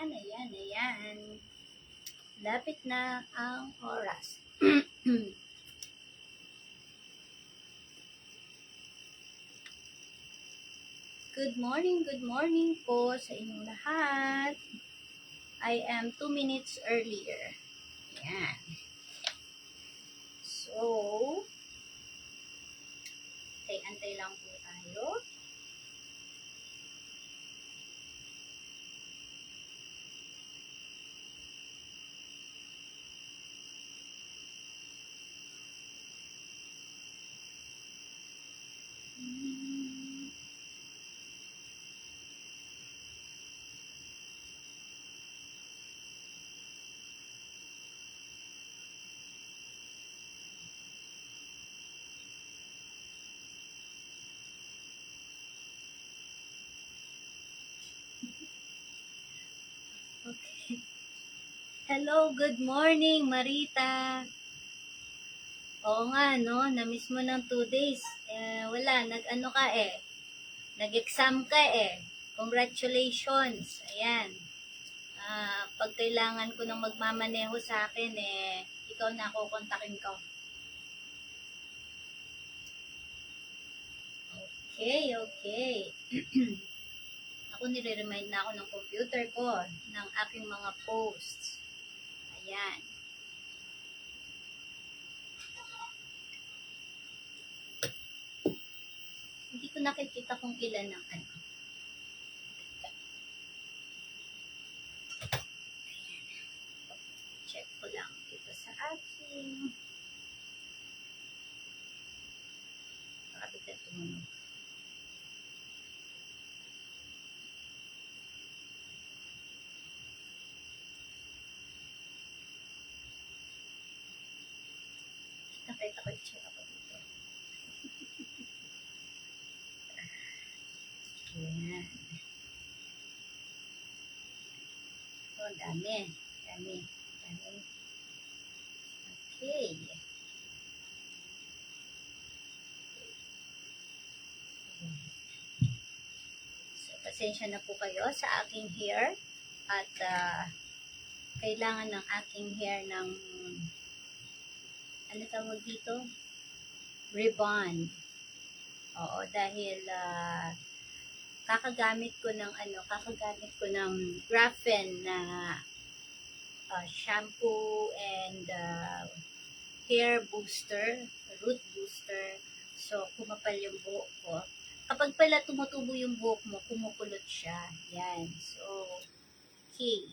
Ayan. Lapit na ang oras. Good morning po sa inyong lahat. I am 2 minutes earlier. Ayan. So, antay lang po tayo. Okay. Hello, good morning, Marita. Oo nga, no? Na-miss mo ng 2 days. Wala, nag-ano ka Nag-exam ka Congratulations. Ayan. Pag kailangan ko ng magmamaneho sa akin, ikaw na ako kontakin ko. Okay. Ako nire-remind na ako ng computer ko ng aking mga posts. Ayan. Hindi ko nakikita kung ilan ang ano. Ayan. Check ko lang dito sa aking. Pakabigyan tumunog. Nakita ko i-check ako dito. Ayan. So, dami. Okay. So, pasensya na po kayo sa aking hair. At, kailangan ng aking hair ng ano tawag dito? Rebond. Oo, dahil kakagamit ko ng Grafen na shampoo and hair booster, root booster. So, kumapal yung buhok ko. Kapag pala tumutubo yung buhok mo, kumukulot siya. Yan. So, okay.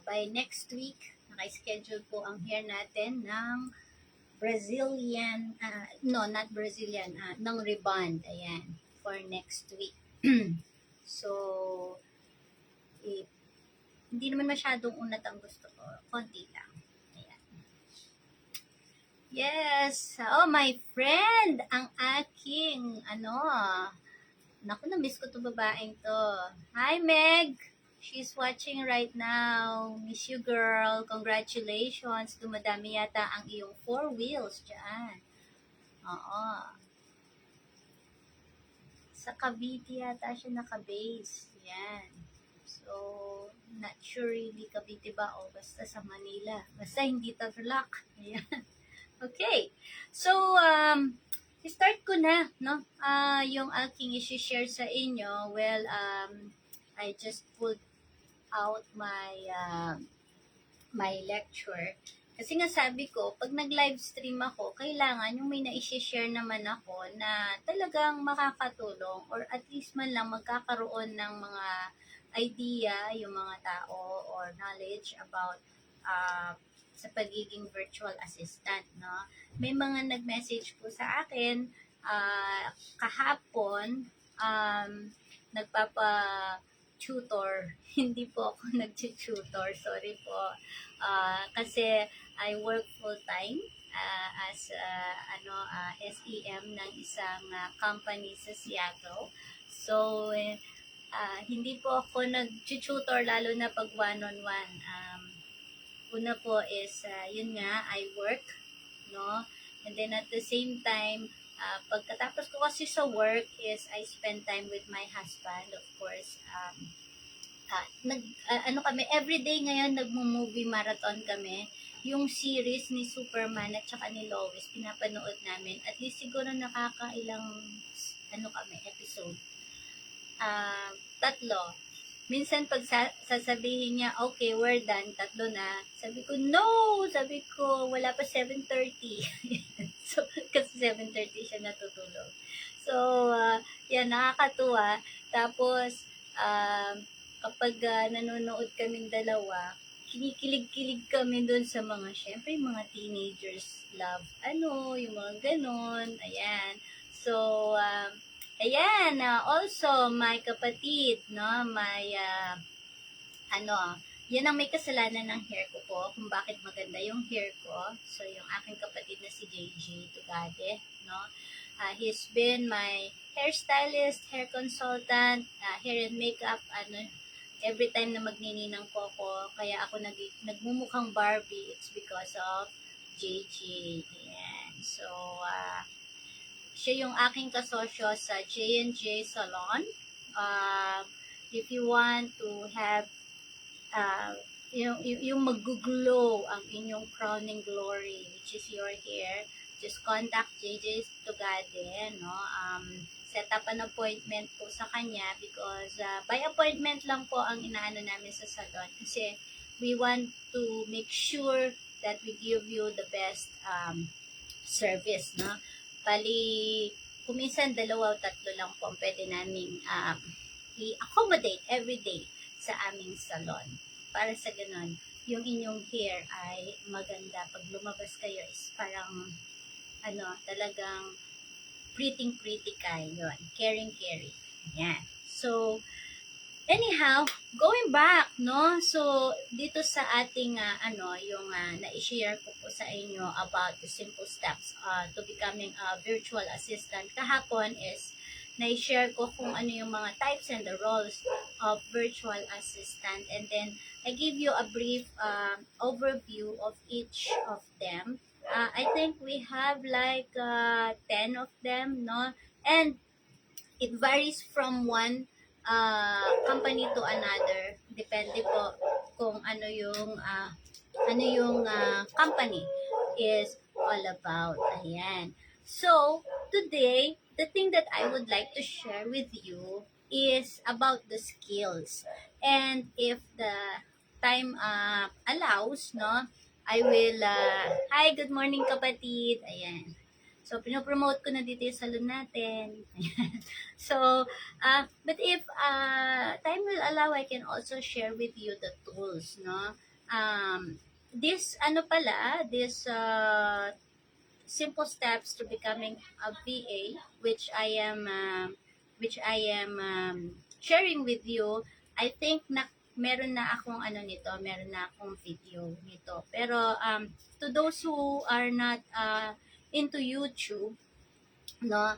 By next week, naka-schedule po ang hair natin ng Brazilian, not Brazilian, ng Rebond. Ayan. For next week. So, hindi naman masyadong unat ang gusto ko. Konti lang. Ayan. Yes. Oh, my friend. Ang aking, naku, na-miss ko to babaeng to. Hi, Meg. She's watching right now. Miss you, girl. Congratulations. Dumadami yata ang iyong 4 wheels dyan. Oo. Sa Cavite yata siya naka-base. Yan. So, not sure really Cavite ba o basta sa Manila. Basta hindi Tarlac. Ayan. Okay. So, start ko na, no? Yung aking i-share sa inyo. Well, I just put out my lecture. Kasi nga sabi ko, pag nag-live stream ako, kailangan yung may na-share naman ako na talagang makakatulong or at least man lang magkakaroon ng mga idea yung mga tao or knowledge about sa pagiging virtual assistant, no? May mga nag-message po sa akin kahapon, tutor. Hindi po ako nag-tutor. Sorry po. Kasi I work full-time as SEM ng isang company sa Seattle. So, hindi po ako nag-tutor lalo na pag one-on-one. Una po is, yun nga, I work, no? And then at the same time, pagkatapos ko kasi sa work is I spend time with my husband, of course. ano kami, everyday ngayon nagmo-movie marathon kami. Yung series ni Superman at saka ni Lois, pinapanood namin. At least siguro nakakailang, ano kami, episode. 3. Minsan pag sasabihin niya, okay, we're done, 3 na. Sabi ko, no! Sabi ko, wala pa 7:30. So, kasi 7:30 siya natutulog. So, yan, nakakatuwa. Tapos, kapag nanonood kaming dalawa, kinikilig-kilig kami dun sa mga, syempre, mga teenagers love, yung mga ganon, ayan. So, ayan, also, my kapatid, no, my, yan ang may kasalanan ng hair ko po, kung bakit maganda yung hair ko. So, yung aking kapatid na si JJ Tugade, no, he's been my hairstylist, hair consultant, hair and makeup, every time na magnininang ko ako, kaya ako nagmumukhang Barbie, it's because of JJ. Ayan. So, siya yung aking kasosyo sa J&J Salon. If you want to have yung mag-glow ang inyong crowning glory, which is your hair, just contact JJ Tugade, no? Set up an appointment po sa kanya because by appointment lang po ang inaano namin sa salon kasi we want to make sure that we give you the best service, no? Bali, kuminsan 2 o 3 lang po ang pwede namin i-accommodate every day sa aming salon. Para sa ganun, yung inyong hair ay maganda. Pag lumabas kayo is parang, talagang pretty ka. Yun. Caring. Ayan. So, anyhow, going back, no? So, dito sa ating, yung na-share ko po sa inyo about the simple steps to becoming a virtual assistant. Kahapon is, na-share ko kung ano yung mga types and the roles of virtual assistant. And then, I give you a brief overview of each of them. I think we have like 10 of them, no? And it varies from one company to another. Depende po kung ano yung company is all about. Ayan. So, today, the thing that I would like to share with you is about the skills. And if the time allows, no, I will, hi, good morning kapatid. Ayan. So, pinopromote ko na dito yung salon natin. So, but if time will allow, I can also share with you the tools, no? This simple steps to becoming a VA, which I am sharing with you. I think meron na akong video nito. Pero to those who are not into YouTube, no,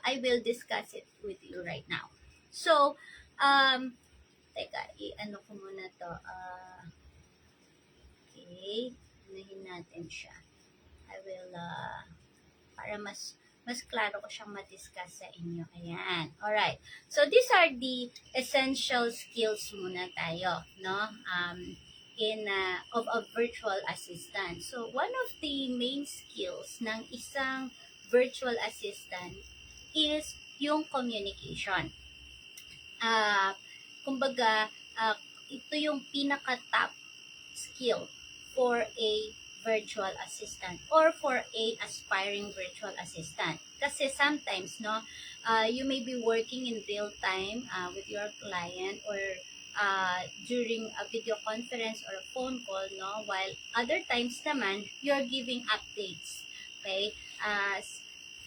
I will discuss it with you right now. So, teka, i-ano ko muna to. Okay, unahin natin siya. I will, para mas klaro ko siyang ma-discuss sa inyo. Ayan. Alright. So, these are the essential skills muna tayo, no? Of a virtual assistant. So, one of the main skills ng isang virtual assistant is yung communication. Kumbaga, ito yung pinaka-top skill for a virtual assistant or for a aspiring virtual assistant. Kasi sometimes, no, you may be working in real time with your client or during a video conference or a phone call, no, while other times naman, you're giving updates, okay,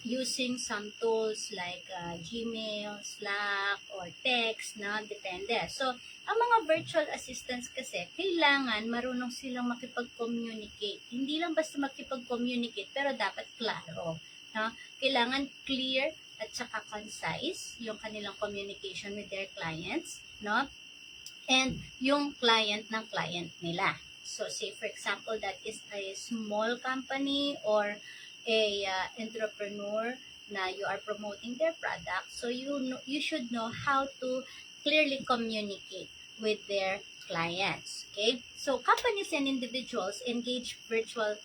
using some tools like Gmail, Slack, or text, no, depende. So, ang mga virtual assistants kasi, kailangan marunong silang makipag-communicate. Hindi lang basta makipag-communicate, pero dapat klaro. No? Kailangan clear at saka concise yung kanilang communication with their clients, no? And yung client ng client nila. So, say for example, that is a small company or a entrepreneur na you are promoting their product. So, you should know how to clearly communicate with their clients. Okay? So companies and individuals engage virtual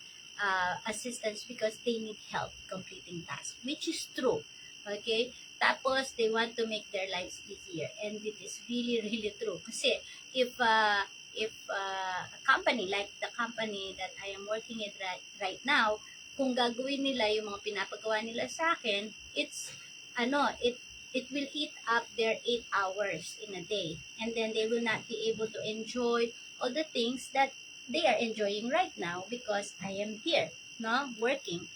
assistants because they need help completing tasks, which is true. Okay? Tapos, they want to make their lives easier. And it is really, really true. Kasi, if a company, like the company that I am working at right now, kung gagawin nila yung mga pinapagawa nila sa akin, it will eat up their 8 hours in a day. And then they will not be able to enjoy all the things that they are enjoying right now because I am here, no, working.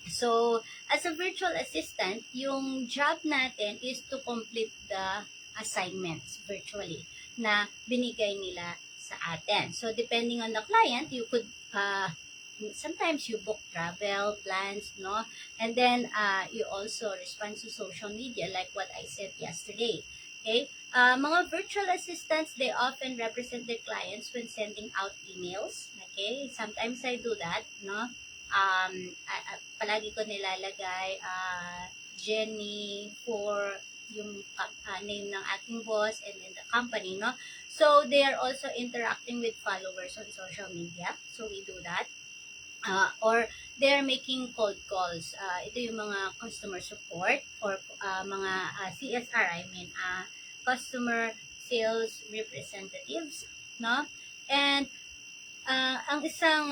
So, as a virtual assistant, yung job natin is to complete the assignments virtually na binigay nila sa atin. So, depending on the client, you could sometimes you book travel plans, no? And then you also respond to social media like what I said yesterday. Okay? Mga virtual assistants, they often represent their clients when sending out emails. Okay? Sometimes I do that, no? Palagi ko nilalagay Jenny for yung name ng aking boss and then the company, no? So, they are also interacting with followers on social media. So, we do that. Or they're making cold calls. Ito yung mga customer support or mga CSR, I mean, customer sales representatives, no? And ang isang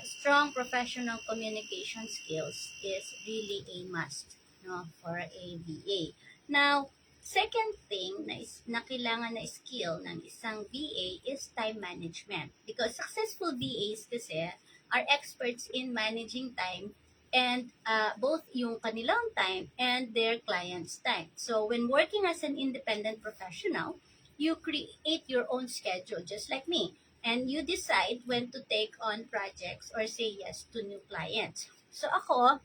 strong professional communication skills is really a must, no, for a VA. Now, second thing na kailangan na skill ng isang VA is time management. Because successful VAs kasi are experts in managing time and both yung kanilang time and their client's time. So, when working as an independent professional, you create your own schedule just like me. And you decide when to take on projects or say yes to new clients. So ako,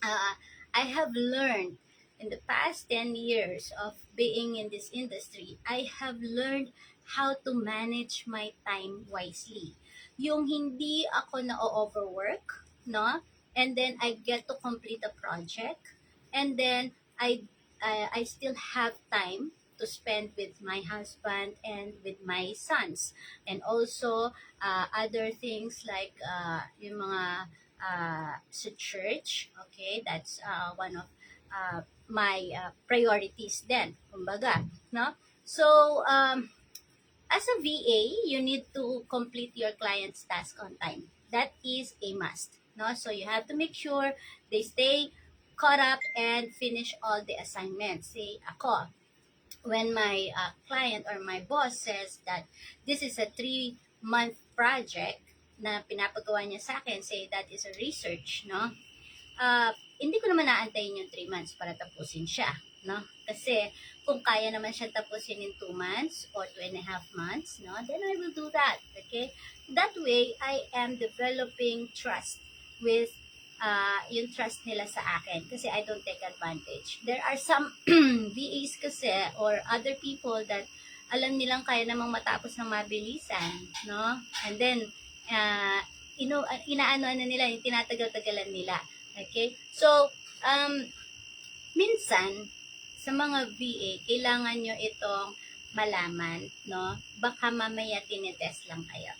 I have learned in the past 10 years of being in this industry, I have learned how to manage my time wisely. Yung hindi ako na-overwork, no? And then I get to complete a project. And then I still have time to spend with my husband and with my sons. And also other things like yung mga sa church, okay, that's one of my priorities then, kumbaga, no? So, as a VA, you need to complete your client's task on time. That is a must, no? So, you have to make sure they stay caught up and finish all the assignments. Say, ako, when my client or my boss says that this is a 3-month project na pinapagawa niya sa akin, say that is a research, no? Hindi ko naman naantayin yung 3 months para tapusin siya, no? Kasi kung kaya naman siya tapusin in 2 months or 2.5 months, no? Then I will do that, okay? That way, I am developing trust with yung trust nila sa akin kasi I don't take advantage. There are some VAs kasi or other people that alam nilang kaya namang matapos ng mabilisan, no? And then, inaano nila, yung tinatagal-tagalan nila. Okay? So, minsan, sa mga VA, kailangan nyo itong malaman, no? Baka mamaya tinetest lang kayo.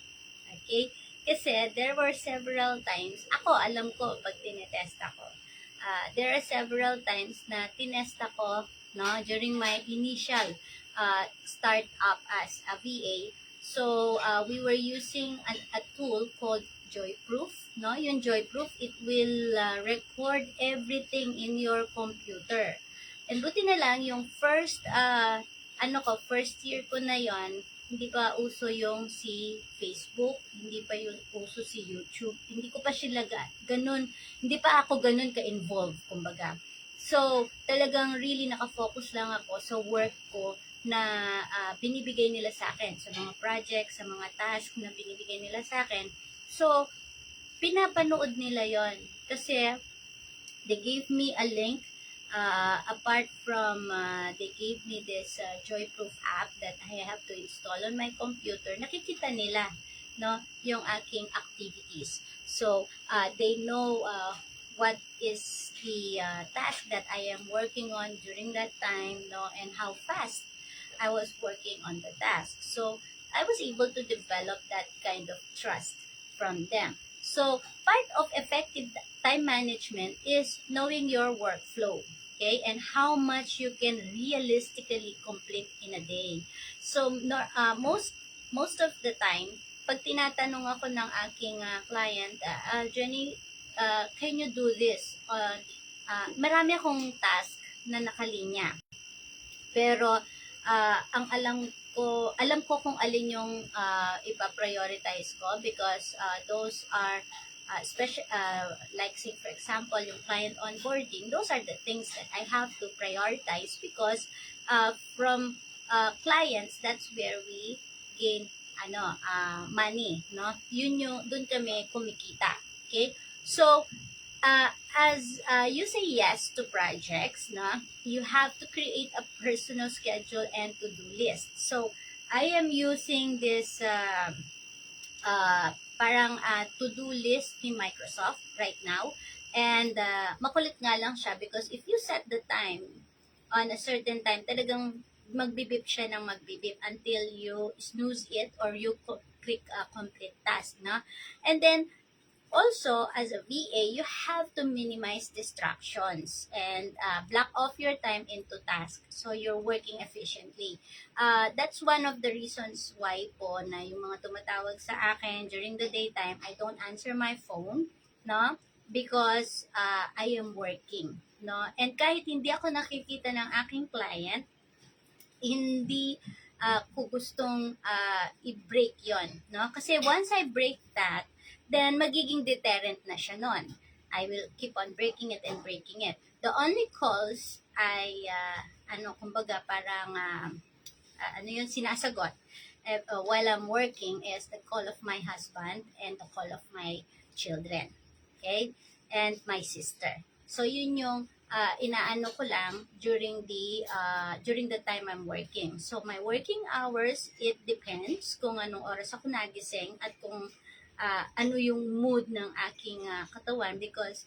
Okay? Kasi there were several times, ako alam ko pag tinetest ako, there are several times na tinest ako, no, during my initial start up as a VA. So, we were using a tool called Joyproof, no? Yung Joyproof, it will record everything in your computer. And buti na lang, yung first year ko na yon, hindi pa uso yung si Facebook, hindi pa yung uso si YouTube, hindi ko pa sila hindi pa ako ganun ka-involved, kumbaga. So, talagang really nakafocus lang ako sa work ko na binibigay nila sa akin, sa mga projects, sa mga tasks na binibigay nila sa akin. So, pinapanood nila yon kasi they gave me a link. Apart from they gave me this Joyproof app that I have to install on my computer, nakikita nila, no, yung aking activities. So, they know what is the task that I am working on during that time, no, and how fast I was working on the task. So I was able to develop that kind of trust from them. So part of effective time management is knowing your workflow, okay, and how much you can realistically complete in a day. So most of the time, pag tinatanong ako ng aking client, Jenny, can you do this? Marami akong task na nakalinya. Pero ang alam ko kung alin yung ipa-prioritize ko because those are special, like say for example yung client onboarding, those are the things that I have to prioritize because from clients, that's where we gain money, no? Yun yung doon kami kumikita. Okay? So as you say yes to projects, na you have to create a personal schedule and to-do list. So I am using this parang to-do list ni Microsoft right now, and makulit nga lang siya because if you set the time on a certain time, talagang magbibip siya ng magbibip until you snooze it or you click complete task, na. And then also, as a VA, you have to minimize distractions and block off your time into tasks so you're working efficiently. That's one of the reasons why po na yung mga tumatawag sa akin during the daytime, I don't answer my phone, no? Because I am working, no? And kahit hindi ako nakikita ng aking client, hindi ko gustong i-break yon, no? Kasi once I break that, then magiging deterrent na siya nun. I will keep on breaking it and breaking it. The only calls I, kumbaga parang, sinasagot while I'm working is the call of my husband and the call of my children. Okay? And my sister. So, yun yung inaano ko lang during the time I'm working. So, my working hours, it depends kung anong oras ako nagising at kung ano yung mood ng aking katawan because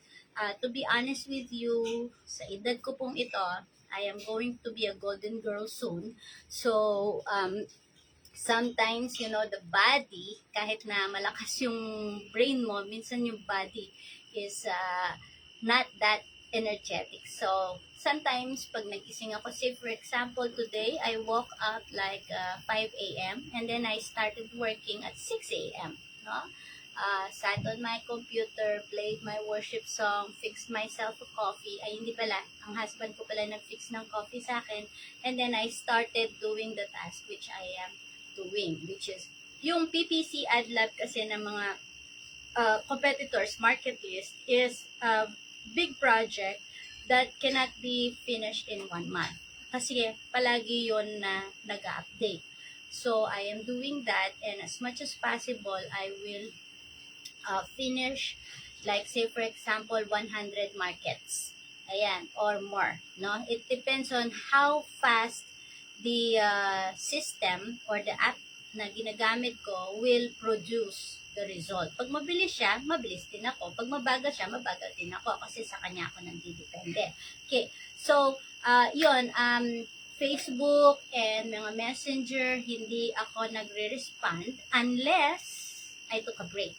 to be honest with you, sa edad ko pong ito, I am going to be a golden girl soon. So, sometimes, the body, kahit na malakas yung brain mo, minsan yung body is not that energetic. So, sometimes, pag nagising ako, say for example, today, I woke up like 5 a.m. and then I started working at 6 a.m. No? Sat on my computer, played my worship song, fixed myself a coffee. Ay, hindi pala. Ang husband ko pala nag-fix ng coffee sa akin. And then I started doing the task which I am doing, which is yung PPC ad lab kasi ng mga competitors, market list, is a big project that cannot be finished in 1 month. Kasi palagi yun na nag-update. So, I am doing that, and as much as possible, I will finish, like say for example, 100 markets. Ayan, or more. No? It depends on how fast the system or the app na ginagamit ko will produce the result. Pag mabilis siya, mabilis din ako. Pag mabagal siya, mabagal din ako kasi sa kanya ako nagdidepende. Okay, so, Facebook and mga messenger, hindi ako nagre-respond unless I took a break.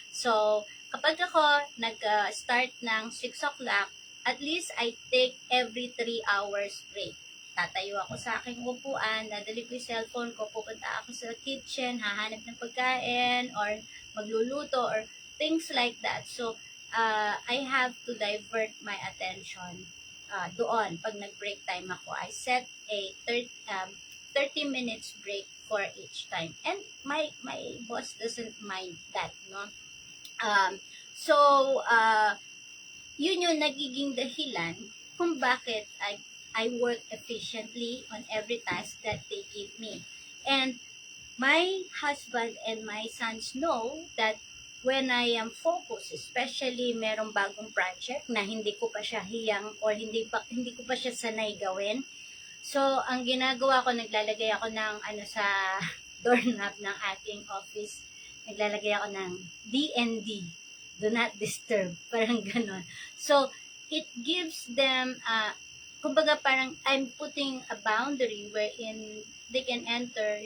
So, kapag ako nag-start ng 6 o'clock, at least I take every 3 hours break. Tatayo ako sa aking upuan, dadali ko yung cellphone ko, pupunta ako sa kitchen, hahanap ng pagkain, or magluluto, or things like that. So, I have to divert my attention doon pag nag-break time ako. I set a 30 minutes break for each time. And my boss doesn't mind that, no? So, yun yung nagiging dahilan kung bakit I work efficiently on every task that they give me. And my husband and my sons know that when I am focused, especially merong bagong project na hindi ko pa siya hiyang or hindi ko pa siya sanay gawin. So, ang ginagawa ko, naglalagay ako ng sa doorknob ng aking office. Naglalagay ako ng DND, do not disturb, parang ganon. So, it gives them kumbaga parang I'm putting a boundary wherein they can enter,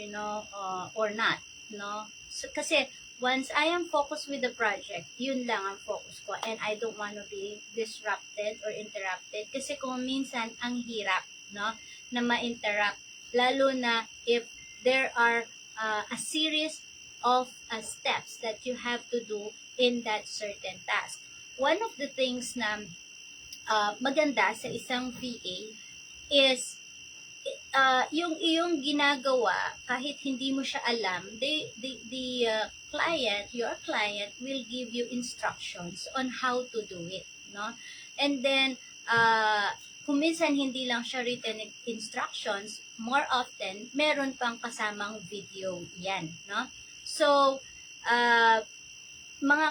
or not, no? So, kasi once I am focused with the project, yun lang ang focus ko, and I don't want to be disrupted or interrupted kasi kung minsan ang hirap, no, na ma-interrupt, lalo na if there are a series of steps that you have to do in that certain task. One of the things na maganda sa isang VA is yung iyong ginagawa kahit hindi mo siya alam, the client, your client will give you instructions on how to do it, no? And then kung minsan hindi lang siya written instructions, more often meron pang kasamang video yan, no? So mga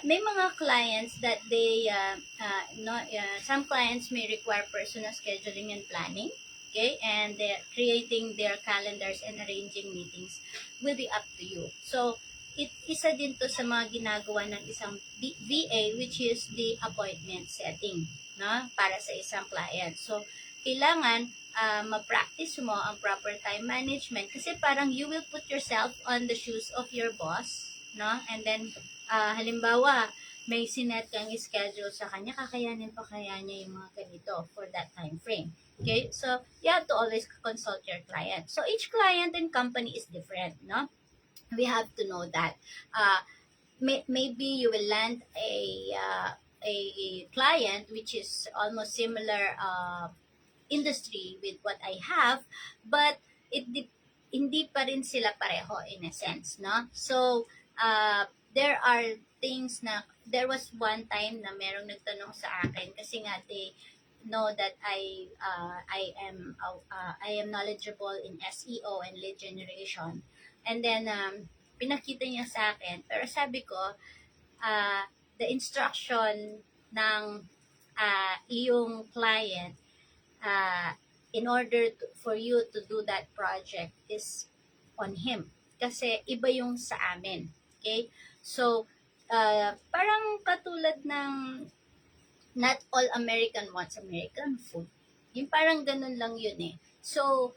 may mga clients that they some clients may require personal scheduling and planning, okay, and they're creating their calendars and arranging meetings will be up to you. So isa din to sa mga ginagawa ng isang VA, which is the appointment setting, no, para sa isang client. So kailangan ma-practice mo ang proper time management kasi parang you will put yourself on the shoes of your boss, no, and then halimbawa, may sinet kang schedule sa kanya, kakayanin pa kaya niya yung mga ganito for that time frame. Okay? So, you have to always consult your client. So, each client and company is different, no? We have to know that. Maybe you will land a client which is almost similar industry with what I have, but hindi pa rin sila pareho in a sense, no? So, there are things na, there was one time na merong nagtanong sa akin kasi nga they know that I am knowledgeable in SEO and lead generation. And then pinakita niya sa akin, pero sabi ko the instruction ng iyong client in order for you to do that project is on him kasi iba yung sa amin. Okay? So, parang katulad ng not all American wants American food. Yung parang ganun lang yun eh. So,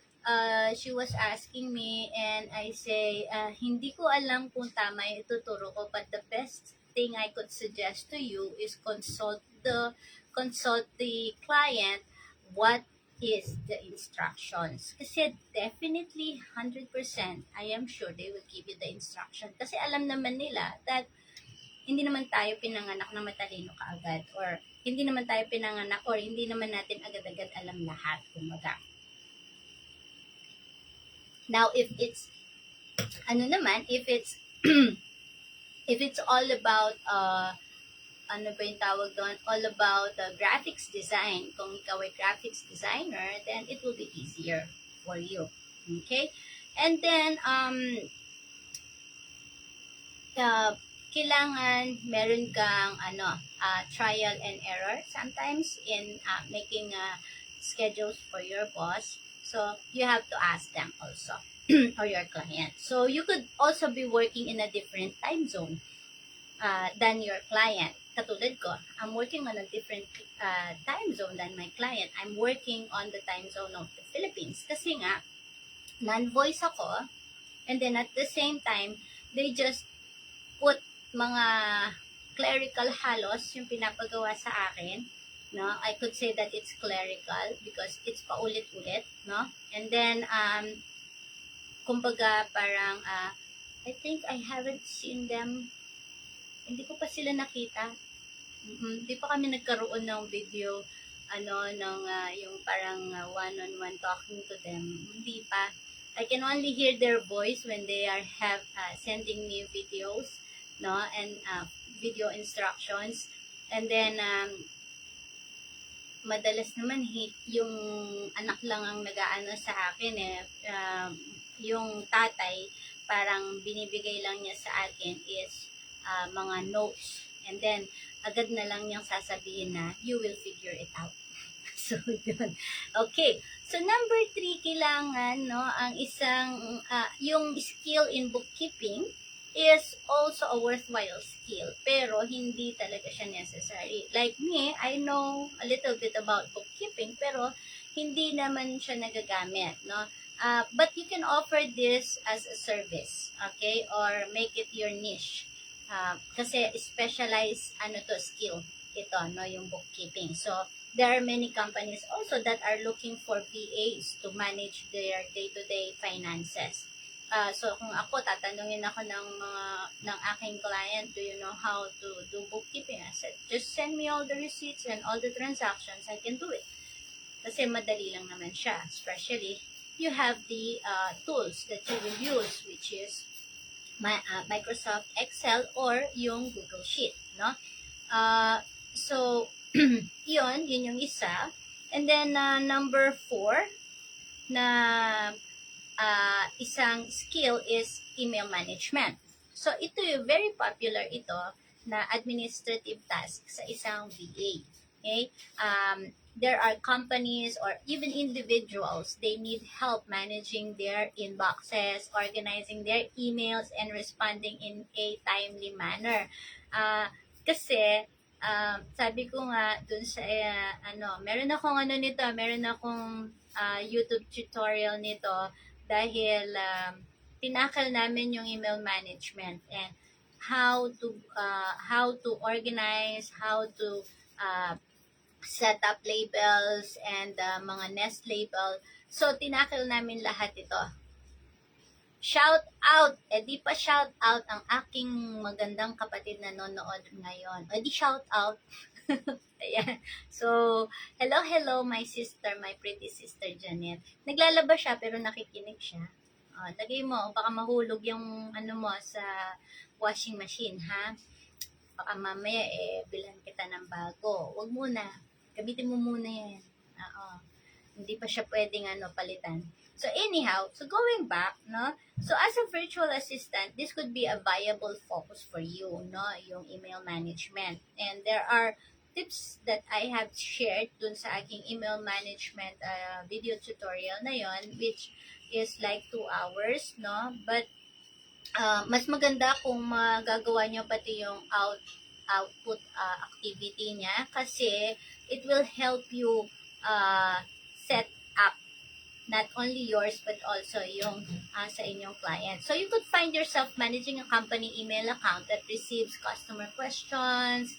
she was asking me and I say, hindi ko alam kung tama yung ituturo ko, but the best thing I could suggest to you is consult the client what is the instructions. Kasi definitely 100% I am sure they will give you the instruction. Kasi alam naman nila that hindi naman tayo pinanganak na matalino kaagad, or hindi naman tayo pinanganak, or hindi naman natin agad-agad alam lahat, kumbaga. Now, if it's if it's all about ano ba yung tawag doon, all about graphics design, kung ikaw ay graphics designer, then it will be easier for you. Okay? And then, kailangan meron kang trial and error sometimes in making schedules for your boss. So, you have to ask them also, or your client. So, you could also be working in a different time zone than your client. Katulad ko, I'm working on a different time zone than my client. I'm working on the time zone of the Philippines. Kasi nga, non-voice ako, and then at the same time, they just put mga clerical halos yung pinapagawa sa akin, no? I could say that it's clerical because it's paulit-ulit, no? And then, kumbaga parang, I think I haven't seen them, hindi ko pa sila nakita. Hindi pa kami nagkaroon ng video, yung parang one-on-one talking to them. Hindi pa. I can only hear their voice when they are sending me videos, no, and video instructions. And then madalas naman yung anak lang ang nag-aano sa akin yung tatay parang binibigay lang niya sa akin is mga notes, and then agad na lang niyang sasabihin na you will figure it out. So yun. Okay. So number 3, kailangan ang isang yung skill in bookkeeping is also a worthwhile skill, pero hindi talaga siya necessary. Like me, I know a little bit about bookkeeping, pero hindi naman siya nagagamit, no? But you can offer this as a service, okay? Or make it your niche. Kasi specialized skill ito, no, yung bookkeeping. So, there are many companies also that are looking for VAs to manage their day-to-day finances. So kung ako tatanungin ako ng aking client, do you know how to do bookkeeping? I said, just send me all the receipts and all the transactions, I can do it. Kasi madali lang naman siya, especially you have the tools that you will use, which is Microsoft Excel or yung Google Sheet, no? So yun yung isa. And then number 4 na isang skill is email management. So, ito yung very popular ito na administrative task sa isang VA. Okay? There are companies or even individuals, they need help managing their inboxes, organizing their emails, and responding in a timely manner. Kasi, sabi ko nga dun sa, meron akong YouTube tutorial nito dahil tinakal namin yung email management and how to organize, how to set up labels and mga nest label. So, tinakal namin lahat ito. Shout out! Di pa shout out ang aking magandang kapatid na nanonood ngayon. Di shout out. Ayan. So, hello, my sister, my pretty sister Janet. Naglalaba siya pero nakikinig siya. Lagay mo, baka mahulog yung mo sa washing machine, ha? Baka mamaya, bilhan kita ng bago. Huwag muna. Gamitin mo muna yan. Hindi pa siya pwedeng palitan. So anyhow, so going back, no? So as a virtual assistant, this could be a viable focus for you, no? Yung email management. And there are tips that I have shared dun sa aking email management video tutorial na yon, which is like 2 hours, no? But mas maganda kung magagawa nyo pati yung output activity niya kasi it will help you set up not only yours but also yung sa inyong client. So you could find yourself managing a company email account that receives customer questions,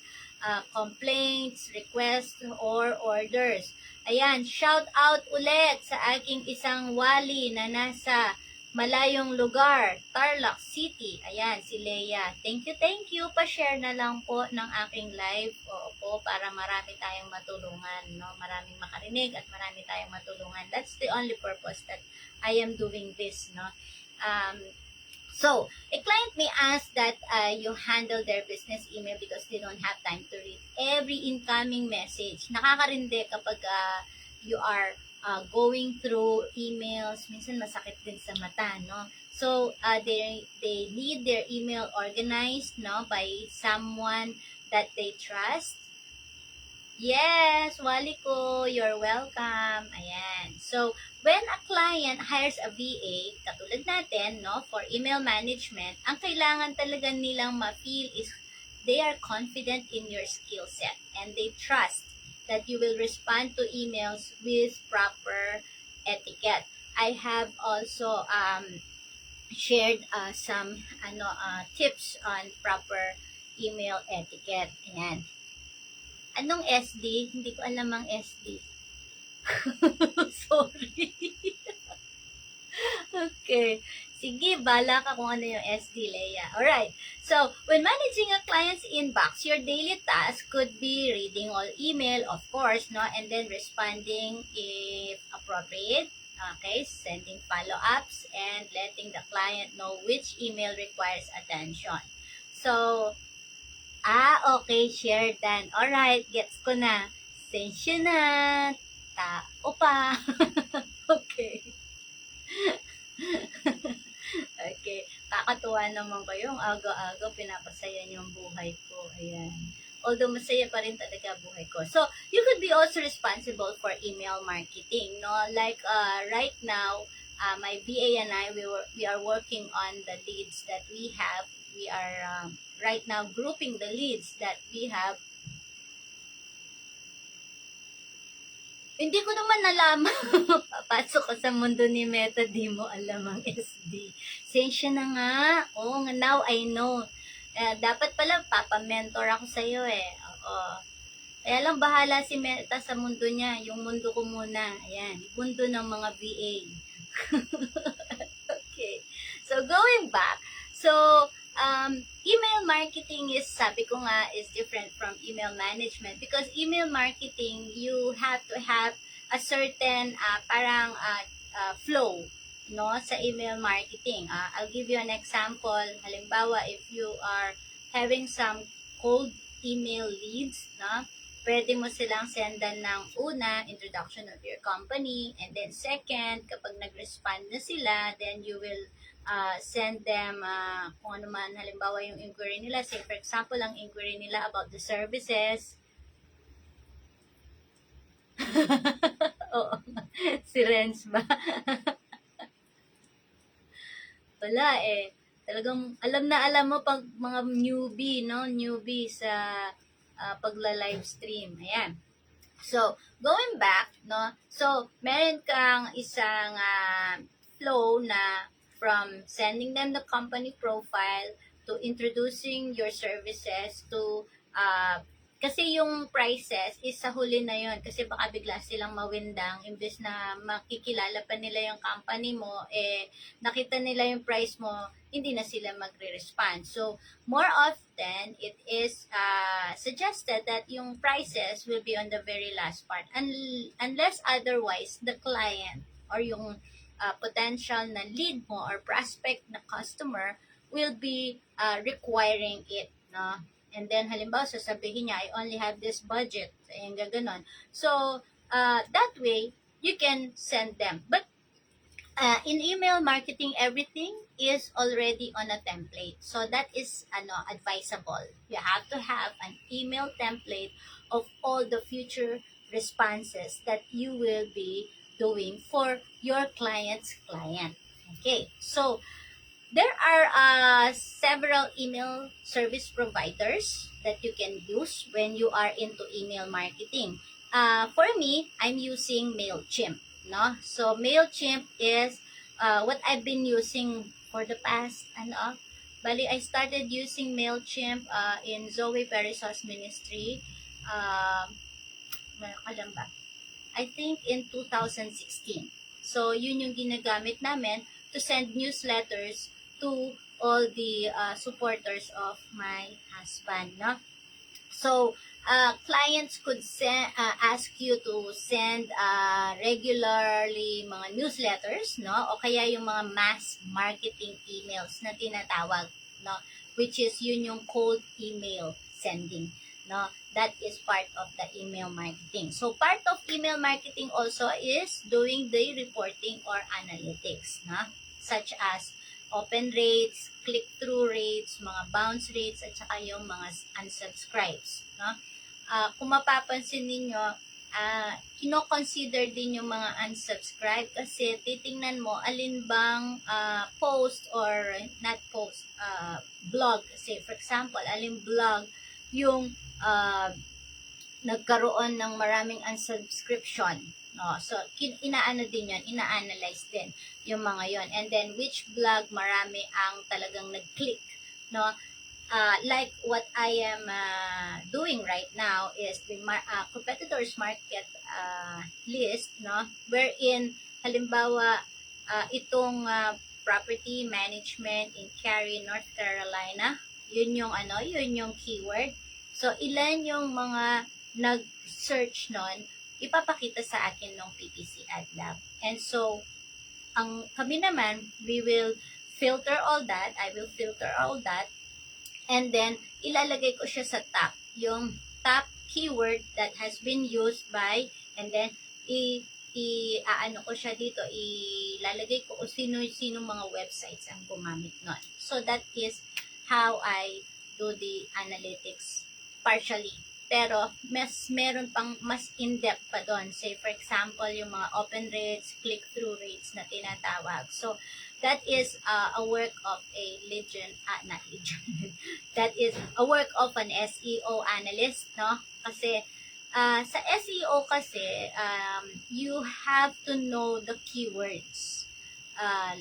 complaints, requests, or orders. Ayan, shout out ulit sa aking isang wali na nasa malayong lugar, Tarlac City. Ayan, si Leia. Thank you. Pa-share na lang po ng aking live. Po, para marami tayong matulungan, no? Maraming makarinig at marami tayong matulungan. That's the only purpose that I am doing this, no? So, a client may ask that you handle their business email because they don't have time to read every incoming message. Nakakarindi kapag you are going through emails. Minsan masakit din sa mata, no? So, they need their email organized, no, by someone that they trust. Yes, wali ko, you're welcome. Ayan. So, when a client hires a VA, katulad natin, no, for email management, ang kailangan talaga nilang ma-feel is they are confident in your skill set and they trust that you will respond to emails with proper etiquette. I have also shared some tips on proper email etiquette. Ayan. Anong SD? Hindi ko alam ang SD. Sorry. Okay. Sige, bala ka kung ano yung SD, Leia. Alright. So, when managing a client's inbox, your daily task could be reading all email, of course, no? And then responding if appropriate. Okay, sending follow-ups and letting the client know which email requires attention. So, okay, share done. Alright, gets ko na. Sensya na. Tao pa. Okay. Okay. Kakatuwa naman kayong aga-aga pinapasaya niyo ang buhay ko. Ayan. Although masaya pa rin talaga buhay ko. So, you could be also responsible for email marketing, no? Like right now, my VA and I, we are working on the leads that we have we are right now grouping the leads that we have. Hindi ko naman nalaman. Papasok ka sa mundo ni Meta, di mo alam ang SD. Sensya na nga. Oo, now I know. Dapat pala, papa-mentor ako sa'yo eh. Oo. Kaya lang bahala si Meta sa mundo niya. Yung mundo ko muna. Ayan, yung mundo ng mga VA. Okay. So, going back. So, email marketing is, sabi ko nga, is different from email management because email marketing, you have to have a certain flow, no, sa email marketing. I'll give you an example. Halimbawa, if you are having some cold email leads, no, pwede mo silang sendan ng una, introduction of your company, and then second, kapag nag-respond na sila, then you will send them kung ano man, halimbawa yung inquiry nila, say for example, ang inquiry nila about the services. Oo, si Renz ba? Wala eh. Talagang alam na alam mo pag mga newbie, no? Newbie sa pagla-live stream. Ayan. So, going back, no? So, meron kang isang flow na from sending them the company profile to introducing your services to kasi yung prices is sa huli na yon kasi baka bigla silang mawindang imbes na makikilala pa nila yung company mo nakita nila yung price mo hindi na sila magre-respond. So more often it is suggested that yung prices will be on the very last part unless otherwise the client or yung potential na lead mo or prospect na customer will be requiring it, no? And then, halimbawa, sasabihin niya, I only have this budget. Ayan, gaganon. So, that way, you can send them. But, in email marketing, everything is already on a template. So, that is advisable. You have to have an email template of all the future responses that you will be doing for your client's client. Okay, so there are several email service providers that you can use when you are into email marketing. For me, I'm using MailChimp. No? So MailChimp is what I've been using for the past bali I started using MailChimp in Zoe Perisos Ministry. Kailan ba? I think in 2016. So, yun yung ginagamit namin to send newsletters to all the supporters of my husband. No? So, clients could ask you to send regularly mga newsletters, no? O kaya yung mga mass marketing emails na tinatawag, no? Which is yun yung cold email sending. No, that is part of the email marketing. So part of email marketing also is doing the reporting or analytics, no? Such as open rates, click-through rates, mga bounce rates, at saka yung mga unsubscribes, no? Kung mapapansin ninyo, kino-consider din yung mga unsubscribe kasi titingnan mo alin bang post or not post, blog. Say for example, alin blog yung nagkaroon ng maraming unsubscription, no? So inaano din yon, ina-analyze din yung mga yon, and then which blog marami ang talagang nag-click, no? Like what I am doing right now is the competitors market list, no? Wherein halimbawa itong property management in Cary, North Carolina, yun yung keyword. So, ilan yung mga nag-search nun, ipapakita sa akin ng PPC Ad Lab. And so, kami naman, we will filter all that. I will filter all that. And then, ilalagay ko siya sa top. Yung top keyword that has been used by, and then, ko siya dito, ilalagay ko kung sino mga websites ang gumamit nun. So, that is how I do the analytics partially. pero meron pang mas in-depth pa doon. Say for example, yung mga open rates, click-through rates na tinatawag. So that is a work of a not legend. That is a work of an SEO analyst, no? Kasi sa SEO kasi, you have to know the keywords.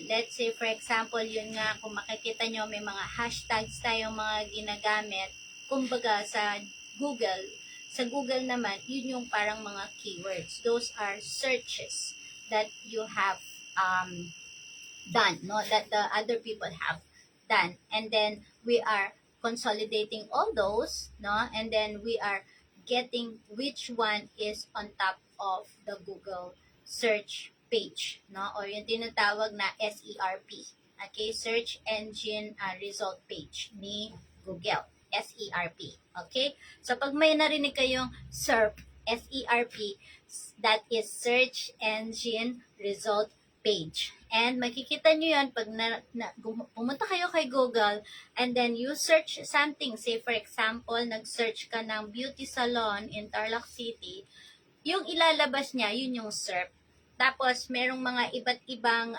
Let's say, for example, yun nga, kung makikita nyo, may mga hashtags tayong mga ginagamit. Kumbaga, sa Google naman, yun yung parang mga keywords. Those are searches that you have done, no? That the other people have done. And then, we are consolidating all those, no? And then, we are getting which one is on top of the Google search page, no? Or yung tinatawag na SERP. Okay, search engine result page ni Google. SERP. Okay? So, pag may narinig kayong SERP, SERP, that is search engine result page. And makikita nyo yan pag pumunta kayo kay Google and then you search something. Say for example, nag-search ka ng beauty salon in Tarlac City. Yung ilalabas niya, yun yung SERP. Tapos merong mga iba't ibang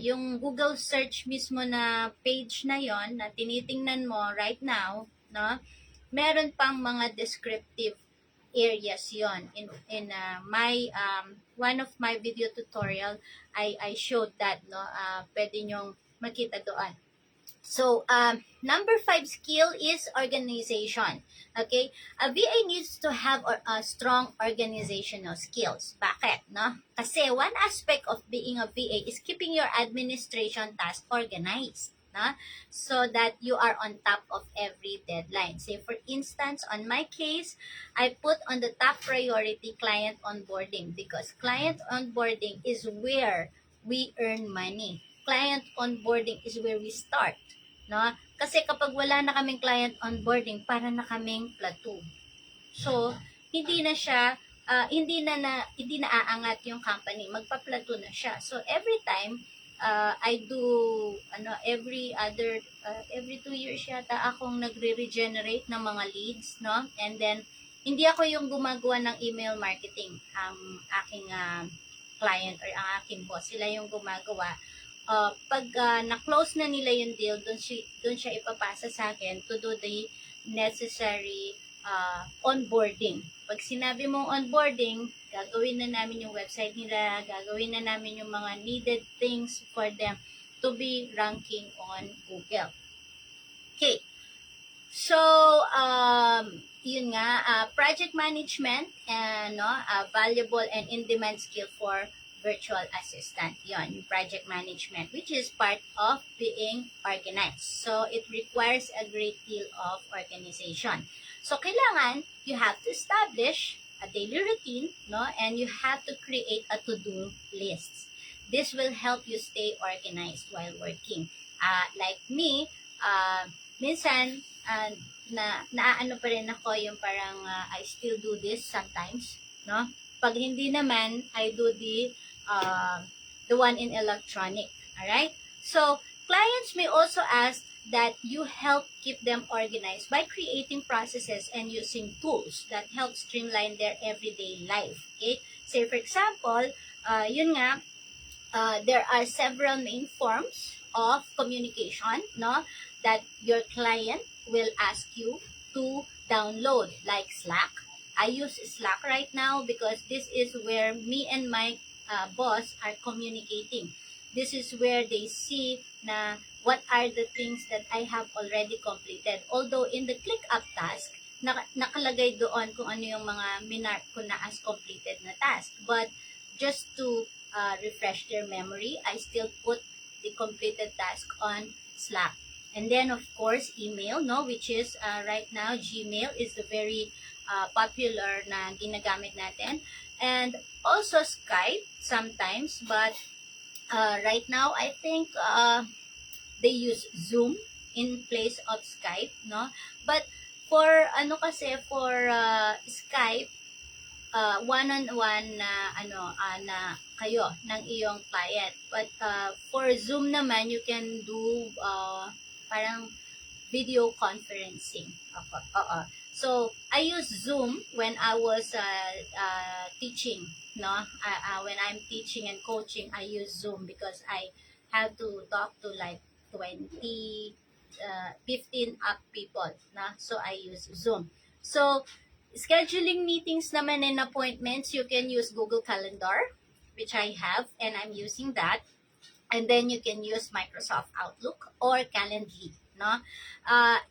yung Google search mismo na page na yon na tinitingnan mo right now, no? Meron pang mga descriptive areas yon in my one of my video tutorial I showed that, no? Pwede nyong makita doon. So number 5 skill is organization. Okay, a VA needs to have a strong organizational skills. Bakit, no? Kasi one aspect of being a VA is keeping your administration task organized, no? So that you are on top of every deadline. Say for instance, on my case, I put on the top priority client onboarding because client onboarding is where we earn money. Client onboarding is where we start, no? Kasi kapag wala na kaming client onboarding, para na kaming plateau. So, hindi na aangat yung company, magpa-plateau na siya. So, every time I do every 2 years yata akong nagre-regenerate ng mga leads, no? And then hindi ako yung gumagawa ng email marketing. Ang aking client or ang aking boss, sila yung gumagawa. Pag na-close na nila yung deal, doon siya ipapasa sa akin to do the necessary onboarding. Pag sinabi mong onboarding, gagawin na namin yung website nila, gagawin na namin yung mga needed things for them to be ranking on Google. Okay. So, yun nga, project management, valuable and in-demand skill for virtual assistant. Yon, yung project management, which is part of being organized. So, it requires a great deal of organization. So, kailangan, you have to establish a daily routine, no? And you have to create a to-do list. This will help you stay organized while working. Like me, minsan, naaano pa rin ako yung parang I still do this sometimes, no? Pag hindi naman, I do the one in electronic. Alright? So, clients may also ask that you help keep them organized by creating processes and using tools that help streamline their everyday life. Okay? Say, for example, yun nga, there are several main forms of communication, no, that your client will ask you to download, like Slack. I use Slack right now because this is where me and my boss are communicating. This is where they see na what are the things that I have already completed. Although in the ClickUp task, nakalagay doon kung ano yung mga minark ko na as completed na task. But just to refresh their memory, I still put the completed task on Slack. And then of course email, no, which is right now Gmail is the very popular na ginagamit natin, and also Skype sometimes, but right now I think they use Zoom in place of Skype, no? But for Skype, one-on-one na kayo ng iyong client. But for Zoom naman, you can do parang video conferencing. Oo. So I use Zoom when I was teaching, no? When I'm teaching and coaching, I use Zoom because I have to talk to like 20, 15 up people, na? So I use Zoom. So scheduling meetings naman and appointments, you can use Google Calendar, which I have, and I'm using that. And then you can use Microsoft Outlook or Calendly, no?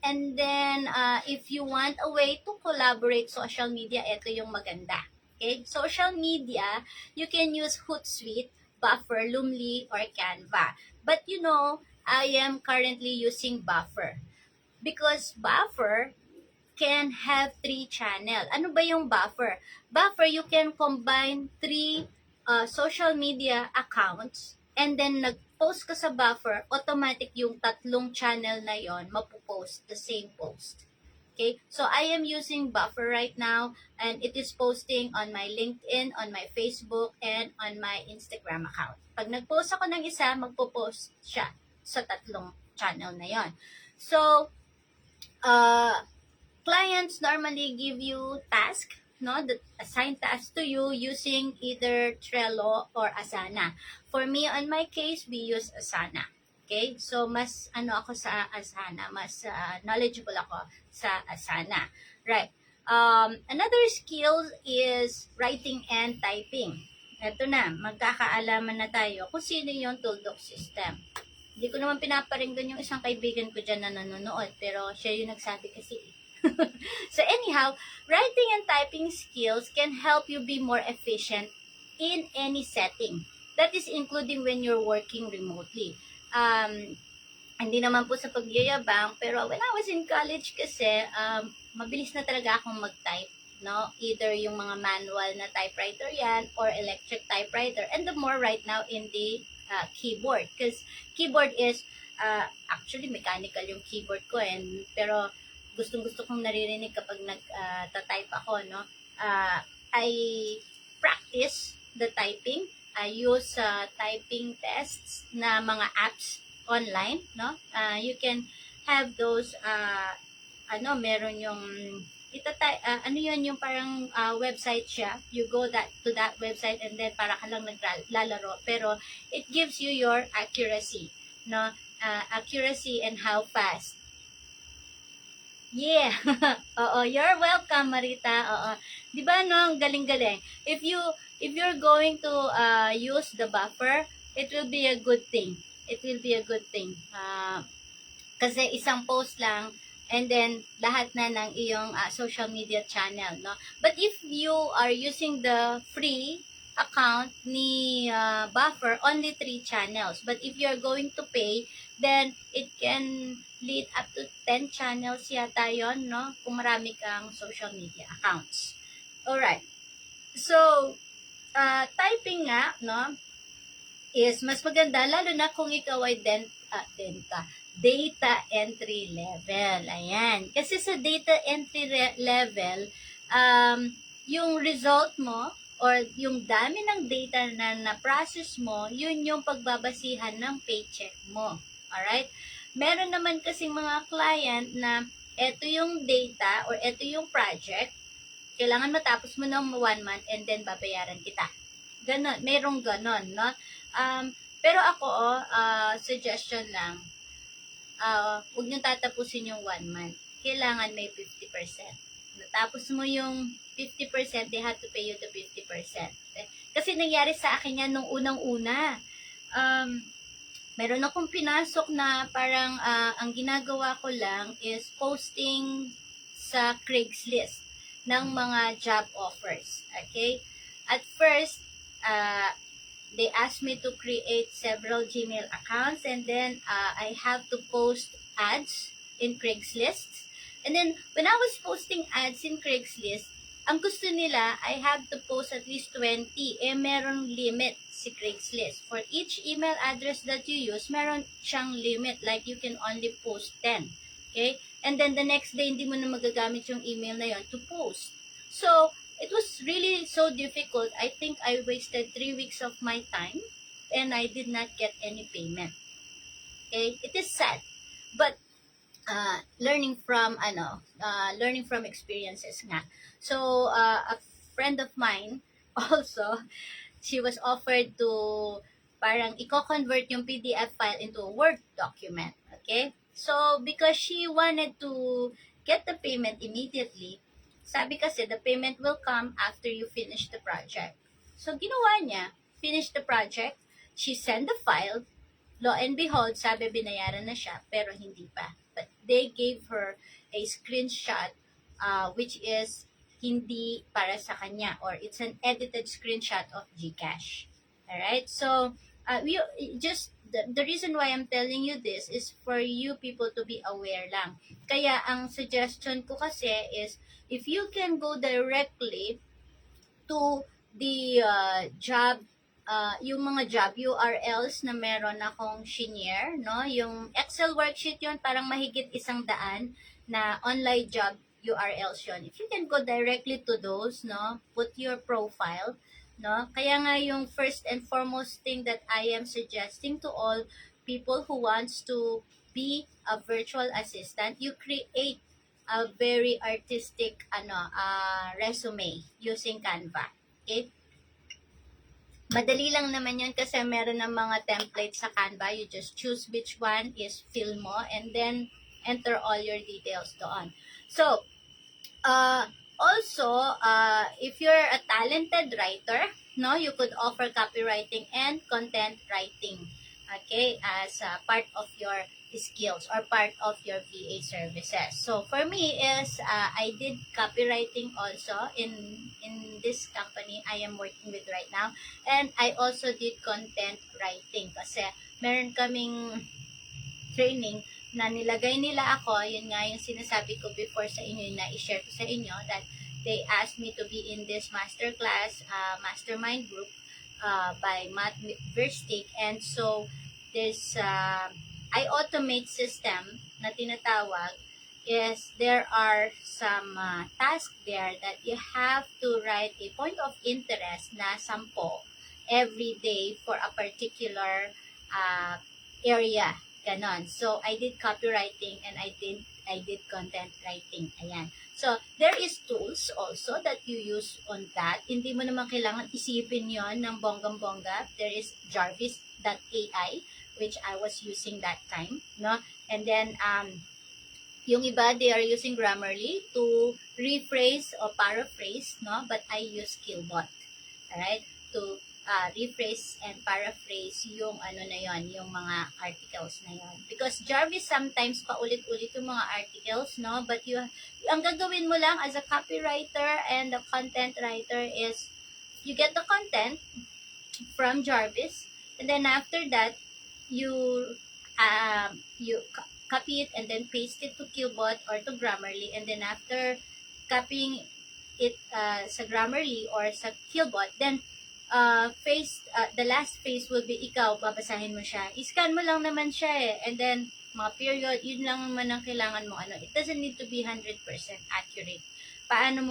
And then if you want a way to collaborate social media, ito yung maganda. Okay? Social media, you can use Hootsuite, Buffer, Loomly, or Canva. But you know, I am currently using Buffer because Buffer can have 3 channel. Ano ba yung Buffer? Buffer, you can combine 3 social media accounts and then nag-post ka sa Buffer, automatic yung 3 channel na yon mapopost the same post. Okay? So, I am using Buffer right now and it is posting on my LinkedIn, on my Facebook, and on my Instagram account. Pag nag-post ako ng isa, magpo-post siya sa 3 channel na yon. So, clients normally give you task, no? The assign task to you using either Trello or Asana. For me, on my case, we use Asana. Okay? So, mas ako sa Asana, mas knowledgeable ako sa Asana. Right. Another skill is writing and typing. Ito na, magkakaalaman na tayo kung sino yung Tooldoc system. Hindi ko naman pinaparinggan yung isang kaibigan ko dyan na nanonood, pero siya yung nagsabi kasi. So anyhow, writing and typing skills can help you be more efficient in any setting. That is including when you're working remotely. Hindi naman po sa pagyayabang, pero when I was in college kasi, mabilis na talaga akong mag-type. No? Either yung mga manual na typewriter yan or electric typewriter. And the more right now in the keyboard. Because keyboard is, actually mechanical yung keyboard ko. Pero gustong-gusto kong naririnig kapag nag-type ako, no? I practice the typing. I use typing tests na mga apps online, no? You can have those, meron yung, yun yung parang website siya. You go to that website and then para ka lang naglalaro. Pero it gives you your accuracy, no? Accuracy and how fast. Yeah. Oo, you're welcome, Marita. Oo. 'Di ba no, ang galing-galing. If you're going to use the Buffer, it will be a good thing. It will be a good thing. Kasi isang post lang and then lahat na ng iyong social media channel, no? But if you are using the free account ni Buffer, only 3 channels. But if you're going to pay, then it can lead up to 10 channels yata yon, no? Kung marami kang social media accounts. Alright. So, typing nga, no, is mas maganda, lalo na kung ikaw ay data entry level. Ayan. Kasi sa data entry level, yung result mo, or yung dami ng data na na-process mo, yun yung pagbabasihan ng paycheck mo. Alright? Meron naman kasing mga client na eto yung data or eto yung project, kailangan matapos mo ng 1 month and then babayaran kita. Ganon, merong ganon, no? Pero ako, suggestion lang, huwag nyo tatapusin yung 1 month. Kailangan may 50%. Natapos mo yung 50%, they have to pay you the 50%. Kasi nangyari sa akin yan nung unang-una. Meron akong pinasok na parang ang ginagawa ko lang is posting sa Craigslist ng mga job offers. Okay? At first, they asked me to create several Gmail accounts and then I have to post ads in Craigslist. And then, when I was posting ads in Craigslist, ang gusto nila, I have to post at least 20. Meron limit si Craigslist. For each email address that you use, meron siyang limit. Like, you can only post 10. Okay? And then, the next day, hindi mo na magagamit yung email na yon to post. So, it was really so difficult. I think I wasted 3 weeks of my time and I did not get any payment. Okay? It is sad. But, learning from experiences nga. So a friend of mine also, she was offered to parang i-convert yung PDF file into a Word document. Okay? So, because she wanted to get the payment immediately, sabi kasi the payment will come after you finish the project. So, ginawa niya, finish the project, she sent the file, lo and behold, sabi binayaran na siya, pero hindi pa. But they gave her a screenshot which is hindi para sa kanya, or it's an edited screenshot of GCash. Alright? So, the reason why I'm telling you this is for you people to be aware lang. Kaya ang suggestion ko kasi is if you can go directly to the yung mga job URLs na meron akong shinare, no? Yung Excel worksheet yun, parang mahigit 100 na online job URLs yun. If you can go directly to those, no? Put your profile, no? Kaya nga yung first and foremost thing that I am suggesting to all people who wants to be a virtual assistant, you create a very artistic resume using Canva. Okay? Madali lang naman yun kasi meron ng mga templates sa Canva. You just choose which one is fill mo and then enter all your details doon. So, also, if you're a talented writer, no, you could offer copywriting and content writing, okay, as part of your skills or part of your VA services. So for me is I did copywriting also in this company I am working with right now, and I also did content writing kasi meron kaming training na nilagay nila ako, yun nga yung sinasabi ko before sa inyo, na i-share ko sa inyo, that they asked me to be in this masterclass, mastermind group by Matt Verstick. And so, this iAutomate system na tinatawag is there are some tasks there that you have to write a point of interest na 10 every day for a particular area. Ganon. So, I did copywriting and I did content writing. Ayan. So, there is tools also that you use on that. Hindi mo naman kailangan isipin yon ng bonggang-bongga. There is Jarvis.ai, which I was using that time. No? And then, yung iba, they are using Grammarly to rephrase or paraphrase, no? But I use Killbot. Alright? To rephrase and paraphrase yung yung mga articles na yon. Because Jarvis sometimes paulit-ulit yung mga articles, no? But ang gagawin mo lang as a copywriter and a content writer is you get the content from Jarvis, and then after that you copy it and then paste it to Killbot or to Grammarly, and then after copying it sa Grammarly or sa Killbot, then the last phase will be ikaw, babasahin mo siya. I-scan mo lang naman siya and then mga period, yun lang naman ang kailangan mo. It doesn't need to be 100% accurate. Paano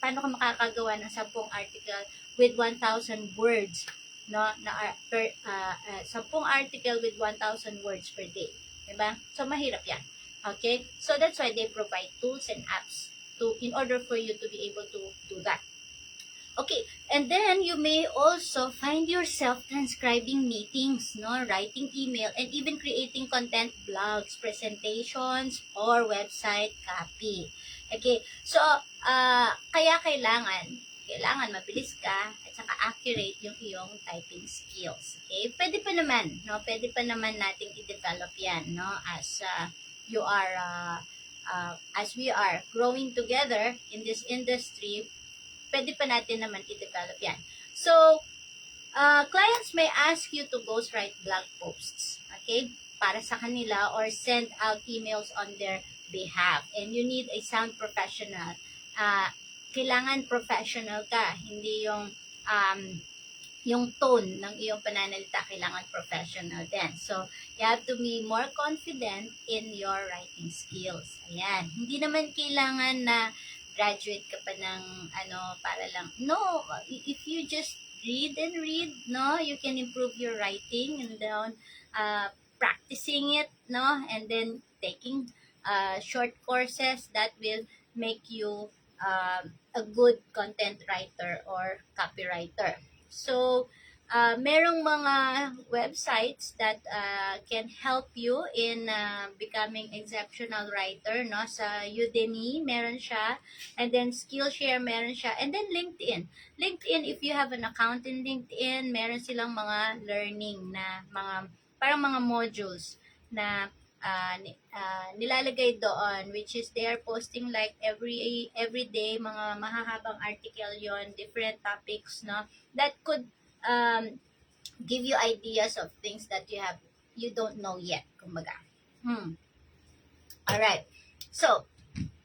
ka makakagawa ng 10 article with 1,000 words, no? 10 article with 1,000 words per day. Diba? So, mahirap yan. Okay? So, that's why they provide tools and apps in order for you to be able to do that. Okay, and then you may also find yourself transcribing meetings, no, writing email, and even creating content blogs, presentations, or website copy. Okay, so kaya kailangan mabilis ka at saka accurate yung iyong typing skills. Okay, pwede pa naman nating i-develop yan, no, as as we are growing together in this industry. Pwede pa natin naman i-develop yan. So, clients may ask you to ghostwrite blog posts, okay, para sa kanila, or send out emails on their behalf. And you need a sound professional. Kailangan professional ka, hindi yung tone ng iyong pananalita, kailangan professional din. So, you have to be more confident in your writing skills. Ayan. Hindi naman kailangan na graduate ka pa ng para lang. No, if you just read and read, no, you can improve your writing, and then practicing it, no, and then taking short courses that will make you a good content writer or copywriter. So, merong mga websites that can help you in becoming exceptional writer, no? Sa Udemy, meron siya. And then Skillshare, meron siya. And then LinkedIn. LinkedIn, if you have an account in LinkedIn, meron silang mga learning na mga, parang mga modules na nilalagay doon, which is they are posting like every day, mga mahahabang article yon, different topics, no, that could um, give you ideas of things that you don't know yet, kumbaga. Alright, so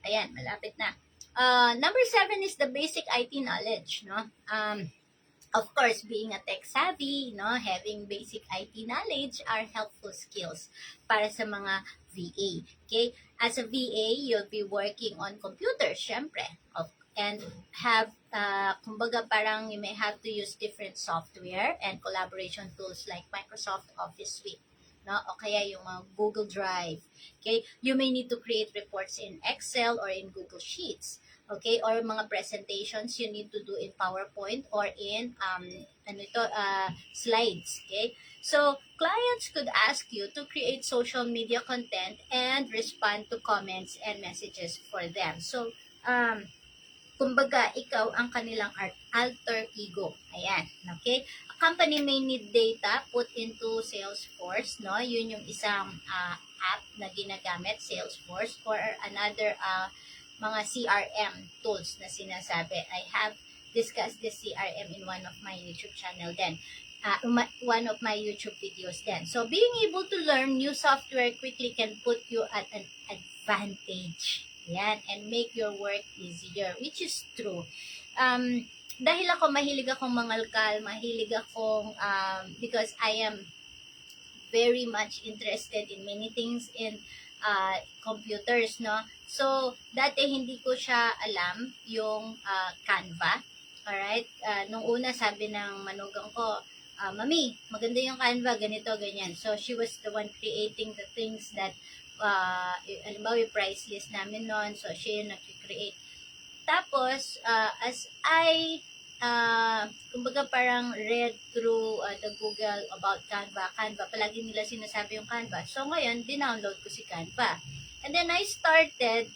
ayan, malapit na. Number 7 is the basic IT knowledge, no. Of course, being a tech savvy, no, having basic IT knowledge are helpful skills para sa mga VA. Okay? As a VA, you'll be working on computers, syempre. And have, kumbaga parang you may have to use different software and collaboration tools like Microsoft Office Suite, no? O kaya yung mga Google Drive. Okay? You may need to create reports in Excel or in Google Sheets. Okay, or mga presentations you need to do in PowerPoint or in slides. Okay, so clients could ask you to create social media content and respond to comments and messages for them. So kumbaga ikaw ang kanilang alter ego. Ayan, okay? A company may need data put into Salesforce, no? Yun yung isang app na ginagamit, Salesforce, or another mga CRM tools na sinasabi. I have discussed this CRM in one of my YouTube channel then. One of my YouTube videos then. So, being able to learn new software quickly can put you at an advantage. Yan, and make your work easier, which is true. Dahil mahilig akong mangalkal, mahilig akong, because I am very much interested in many things in computers, no? So, dati hindi ko siya alam, yung Canva. Alright? Nung una, sabi ng manugang ko, Mami, maganda yung Canva, ganito, ganyan. So, she was the one creating the things that, alimbawa, yung price list namin noon. So, siya yung nag-create. Tapos, as I kumbaga parang read through the Google about Canva, palagi nila sinasabi yung Canva. So, ngayon, dinownload ko si Canva. And then, I started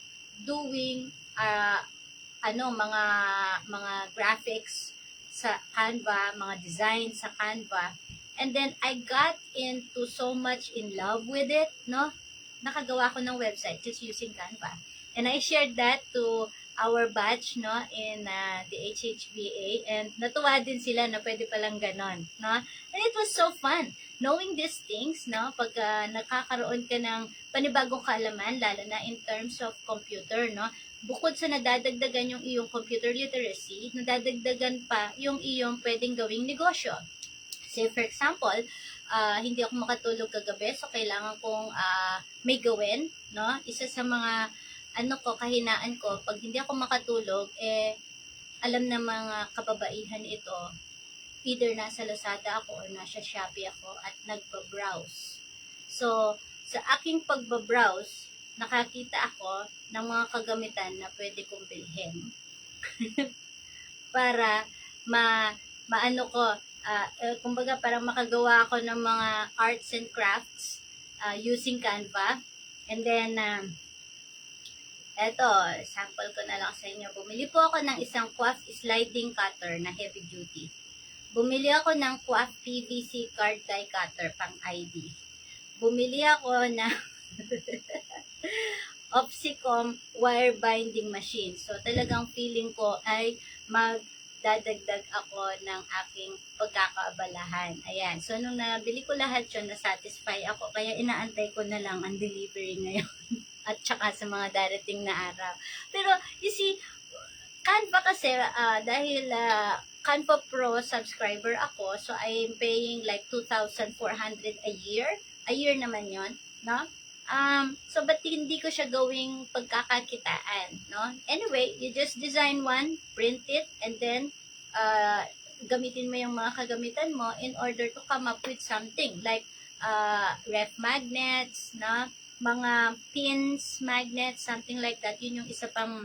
doing, mga graphics sa Canva, mga designs sa Canva. And then, I got into so much in love with it, no? Nakagawa ko ng website just using Canva. And I shared that to our batch, no, in the HHVA, and natuwa din sila na pwede palang ganon, no? And it was so fun knowing these things, no? Pag nakakaroon ka ng panibagong kaalaman, lalo na in terms of computer, no? Bukod sa nadadagdagan yung iyong computer literacy, nadadagdagan pa yung iyong pwedeng gawing negosyo. Say for example, hindi ako makatulog kagabi, so kailangan kong may gawin, no? Isa sa mga kahinaan ko, pag hindi ako makatulog, alam na mga kababaihan ito, either nasa Lazada ako or nasa Shopee ako at nagpa-browse. So, sa aking pagbabrowse, nakakita ako ng mga kagamitan na pwede kong bilhin. Para kumbaga parang makagawa ako ng mga arts and crafts using Canva. And then, eto, sample ko na lang sa inyo. Bumili po ako ng isang Coaf sliding cutter na heavy duty. Bumili ako ng Coaf PVC card die cutter pang ID. Bumili ako ng Opsicom wire binding machine. So, talagang feeling ko ay magdadagdag ako ng aking pagkakaabalahan. Ayan. So, nung nabili ko lahat yun, na-satisfy ako. Kaya inaantay ko na lang ang delivery ngayon. At saka sa mga darating na araw. Pero, you see, Canva kasi, dahil Canva Pro subscriber ako, so I'm paying like 2,400 a year. A year naman yon, no? So, ba't hindi ko siya gawing pagkakakitaan, no? Anyway, you just design one, print it, and then, gamitin mo yung mga kagamitan mo in order to come up with something like ref magnets, no? mga pins, magnets, something like that. Yun yung isa pang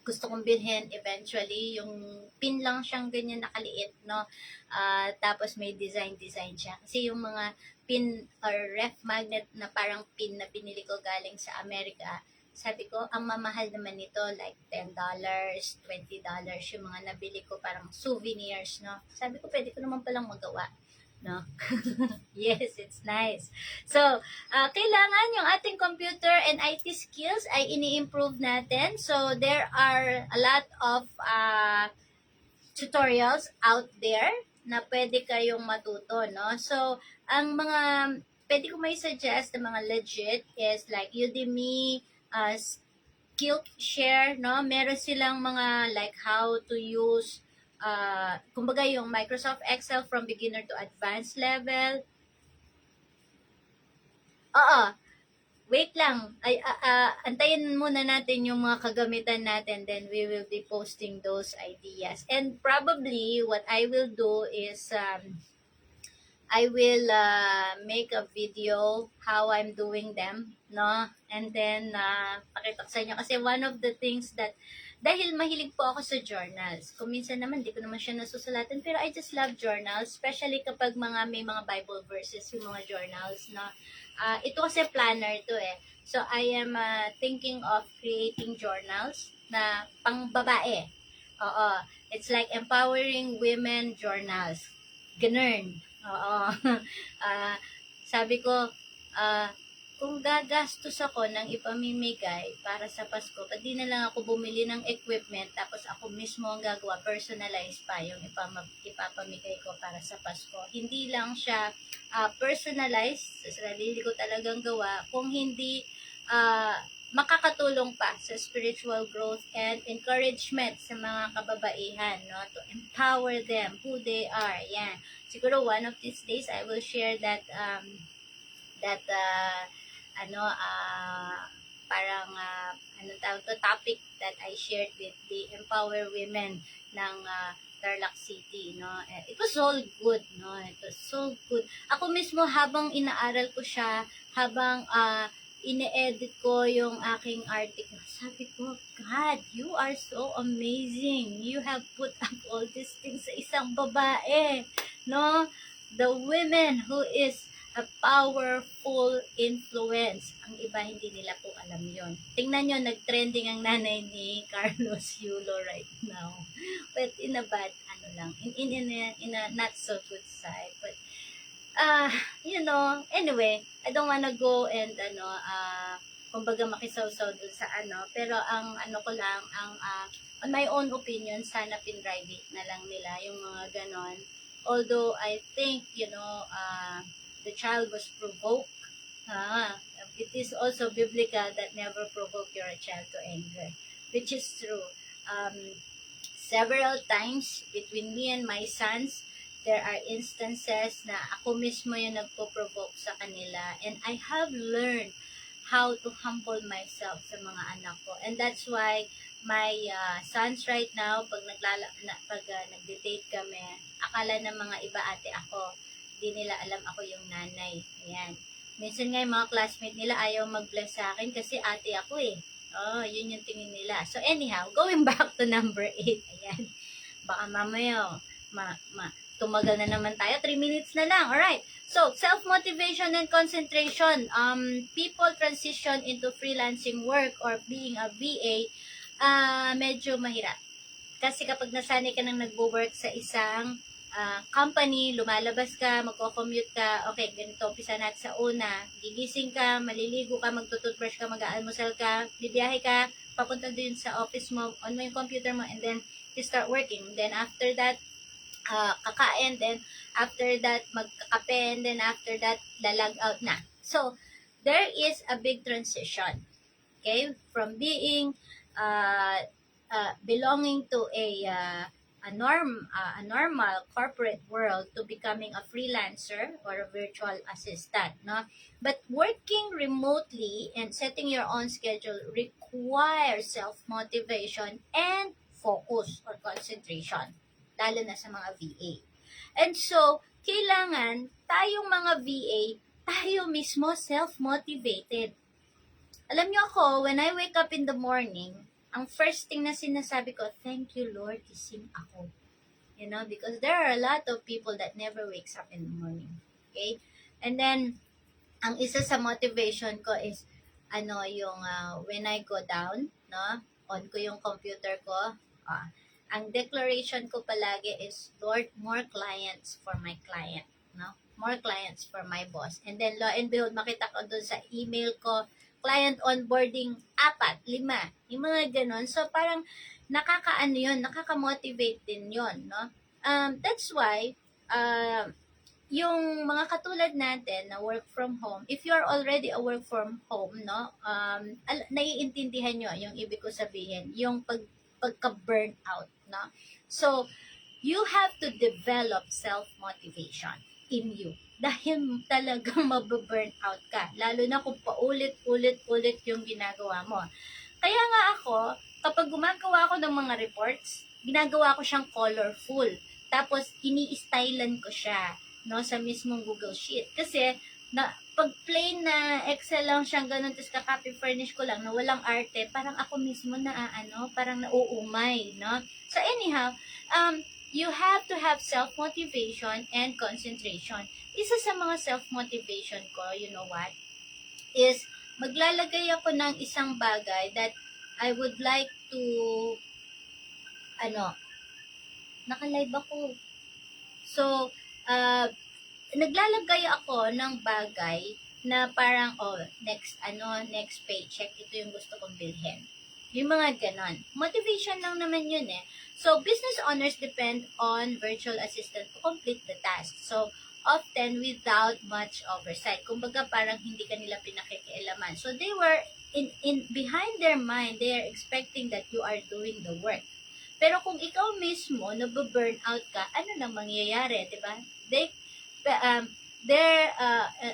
gusto kong bilhin eventually. Yung pin lang siyang ganyan nakaliit, no? Tapos may design siya. Kasi yung mga pin or ref magnet na parang pin na binili ko galing sa Amerika, sabi ko, ang mamahal naman nito, like $10, $20, yung mga nabili ko, parang souvenirs, no? Sabi ko, pwede ko naman palang magawa, no? Yes, it's nice. So, kailangan yung ating computer and IT skills ay ini-improve natin. So, there are a lot of tutorials out there na pwede kayong matuto, no? So, ang mga pwede ko may suggest na mga legit is like Udemy, Skillshare, no? Meron silang mga like how to use kumbaga yung Microsoft Excel from beginner to advanced level. Oo, wait lang. Antayin muna natin yung mga kagamitan natin, then we will be posting those ideas. And probably what I will do is I will make a video how I'm doing them, no? And then, pakita ko sa inyo. Kasi one of the things that, dahil mahilig po ako sa journals, kung minsan naman, di ko naman siya nasusulatan, pero I just love journals, especially kapag may mga Bible verses yung mga journals, no? Ito kasi planner to eh. So, I am thinking of creating journals na pang babae. Oo. It's like empowering women journals. Ganun. Oo. Sabi ko, kung gagastos ako ng ipamimigay para sa Pasko, pati na lang ako bumili ng equipment, tapos ako mismo ang gagawa, personalized pa yung ipapamigay ko para sa Pasko. Hindi lang siya personalized, sa sarili ko talagang gawa, kung hindi makakatulong pa sa spiritual growth and encouragement sa mga kababaihan, no? To empower them, who they are. Yan. Siguro one of these days, I will share that, parang, anong tawag to, topic that I shared with the Empower Women ng Tarlac City, no? It was all good, no? It was so good. Ako mismo, habang inaaral ko siya, habang, ine-edit ko yung aking article. Sabi ko, God, you are so amazing. You have put up all these things sa isang babae. No? The women who is a powerful influence. Ang iba hindi nila po alam yon. Tingnan nyo, nag-trending ang nanay ni Carlos Yulo right now. But in a bad, in a not so good side. But anyway, I don't wanna go and kumbaga makisawsaw dun sa pero ang ko lang, on my own opinion, sana pin-private na lang nila yung mga ganon. Although I think, the child was provoked. It is also biblical that never provoke your child to anger, which is true. Several times between me and my sons, there are instances na ako mismo yung nagpo-provoke sa kanila, and I have learned how to humble myself sa mga anak ko. And that's why my sons right now, pag nagde-date kami, akala ng mga iba ate ako. Hindi nila alam ako yung nanay. Ayan. Minsan nga yung mga classmate nila ayaw mag-bless sa akin kasi ate ako eh. Oh, yun yung tingin nila. So anyhow, going back to number 8. Ayan. Baka mamaya, tumagal na naman tayo. 3 minutes na lang. Alright. So, self-motivation and concentration. People transition into freelancing work or being a VA, medyo mahirap. Kasi kapag nasanay ka nang nagbo-work sa isang company, lumalabas ka, magko-commute ka, okay, ganito, umpisa natin sa una, gigising ka, maliligo ka, magtututbrush ka, mag-aalmusal ka, bibiyahe ka, papunta din sa office mo, on mo yung computer mo, and then you start working. Then after that, kakain, then after that, magkakape, and then after that, lalag out na. So, there is a big transition, okay, from being, belonging to a normal corporate world to becoming a freelancer or a virtual assistant, no? But working remotely and setting your own schedule requires self-motivation and focus or concentration, lalo na sa mga VA. And so, kailangan tayong mga VA, tayo mismo self-motivated. Alam niyo ako, when I wake up in the morning, ang first thing na sinasabi ko, thank you Lord, gising ako. You know, because there are a lot of people that never wakes up in the morning. Okay? And then, ang isa sa motivation ko is, yung when I go down, no? On ko yung computer ko. Ang declaration ko palagi is, Lord, more clients for my client. No? More clients for my boss. And then, lo and behold, makita ko doon sa email ko, client onboarding, 4, 5. Yung mga ganon. So, parang, nakakaano yun, nakaka-motivate din yun, no? That's why, yung mga katulad natin na work from home, if you are already a work from home, no, naiintindihan nyo yung ibig ko sabihin, yung pagka-burnout, no? So, you have to develop self-motivation in you. Dahil talagang mababurnout ka. Lalo na kung paulit-ulit-ulit yung ginagawa mo. Kaya nga ako, kapag gumagawa ako ng mga reports, ginagawa ko siyang colorful. Tapos, ini-stylan ko siya, no, sa mismong Google Sheet. Kasi, pag plain na Excel lang siyang ganun, tapos ka-copy furnish ko lang, na walang arte, parang ako mismo parang nauumay, no? So, anyhow, you have to have self-motivation and concentration. Isa sa mga self-motivation ko, you know what, is maglalagay ako ng isang bagay that I would like to, naka-live ako. So, naglalagay ako ng bagay na parang, next paycheck, ito yung gusto kong bilhin. Yung mga ganon. Motivation lang naman yun eh. So, business owners depend on virtual assistant to complete the task. So, often without much oversight. Kumbaga parang hindi kanila pinakikialaman. So, they were, behind their mind, they are expecting that you are doing the work. Pero kung ikaw mismo, nababurn out ka, ano nang mangyayari, di ba?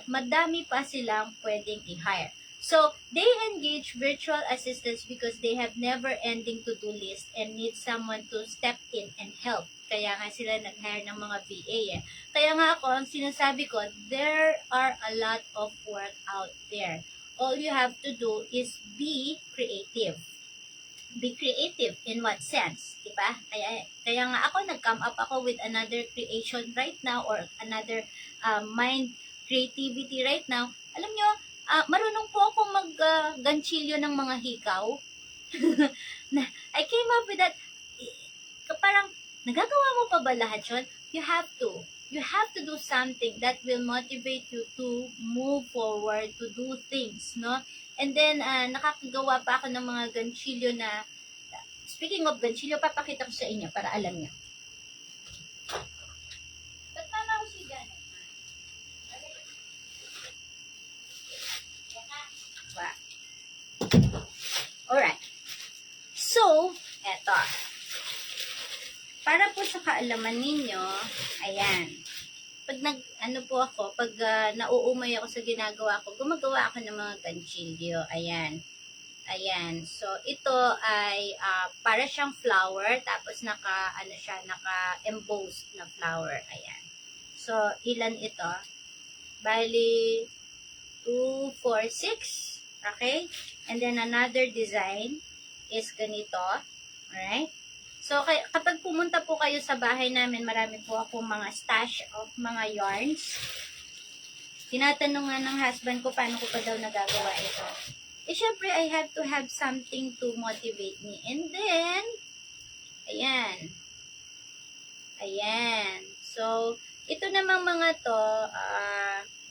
Madami pa silang pwedeng i-hire. So, they engage virtual assistants because they have never-ending to-do list and need someone to step in and help. Kaya nga sila nag-hire ng mga VA eh. Kaya nga ako, ang sinasabi ko, there are a lot of work out there. All you have to do is be creative. Be creative in what sense, di ba? Kaya nga ako, nag-come up ako with another creation right now or another mind creativity right now. Alam nyo, marunong po ako mag-ganchilyo ng mga hikaw. I came up with that. Parang, nagagawa mo pa ba lahat yun? You have to. You have to do something that will motivate you to move forward, to do things, no? And then, nakakagawa pa ako ng mga ganchilyo na, speaking of ganchilyo, papakita ko sa inyo para alam niyo. Ba't mama ko si Janet? Alright. So, eto. Para po sa kaalaman ninyo, ayan. Pag pag nauumay ako sa ginagawa ko, gumagawa ako ng mga ganchilyo. Ayan. Ayan. So, ito ay para siyang flower, tapos naka-embossed na flower. Ayan. So, ilan ito? Bali, 2, 4, 6. Okay? And then, another design is ganito. Alright? So, kapag pumunta po kayo sa bahay namin, marami po akong mga stash of mga yarns. Tinatanong nga ng husband ko, paano ko pa daw nagagawa ito. Eh, syempre, I have to have something to motivate me. And then, ayan. Ayan. So, ito namang mga to,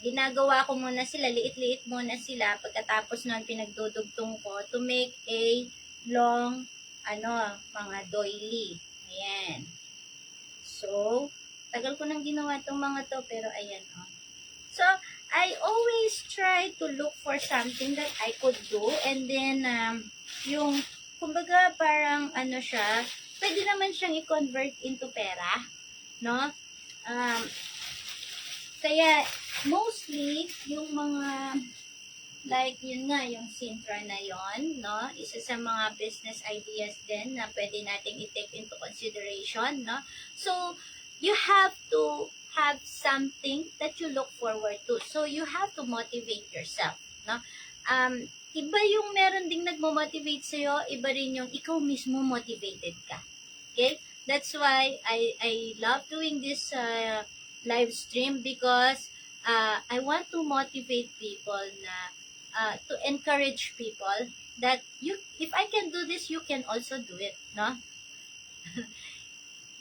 ginagawa ko muna sila, liit-liit muna sila, pagkatapos nun pinagdudugtong ko to make a long, mga doily. Ayan. So, tagal ko nang ginawa itong mga to, pero ayan, So, I always try to look for something that I could do, and then, kumbaga, parang, siya, pwede naman siyang i-convert into pera, no? Kaya, mostly, yung mga, like, yun nga, yung Sintra na yon, no? Isa sa mga business ideas din na pwede nating i-take into consideration, no? So, you have to have something that you look forward to. So, you have to motivate yourself, no? iba yung meron ding nagmo-motivate sa'yo, iba rin yung ikaw mismo motivated ka. Okay? That's why I love doing this live stream because I want to motivate people na to encourage people that if I can do this, you can also do it, no?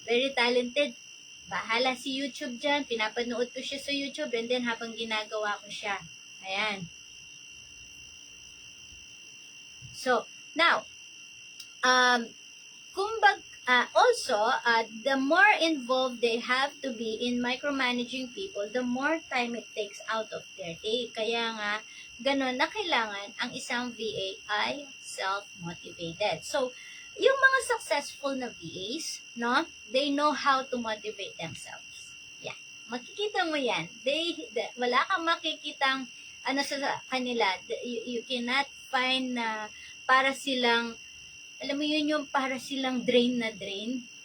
Very talented. Bahala si YouTube dyan. Pinapanood ko siya sa YouTube and then habang ginagawa ko siya. Ayan. So, now, the more involved they have to be in micromanaging people, the more time it takes out of their day. Kaya nga, ganun na kailangan ang isang VA ay self-motivated. So, yung mga successful na VAs, no, they know how to motivate themselves. Yeah. Makikita mo yan. Wala kang makikitang sa kanila. You cannot find na para silang, alam mo yun, yung para silang drain,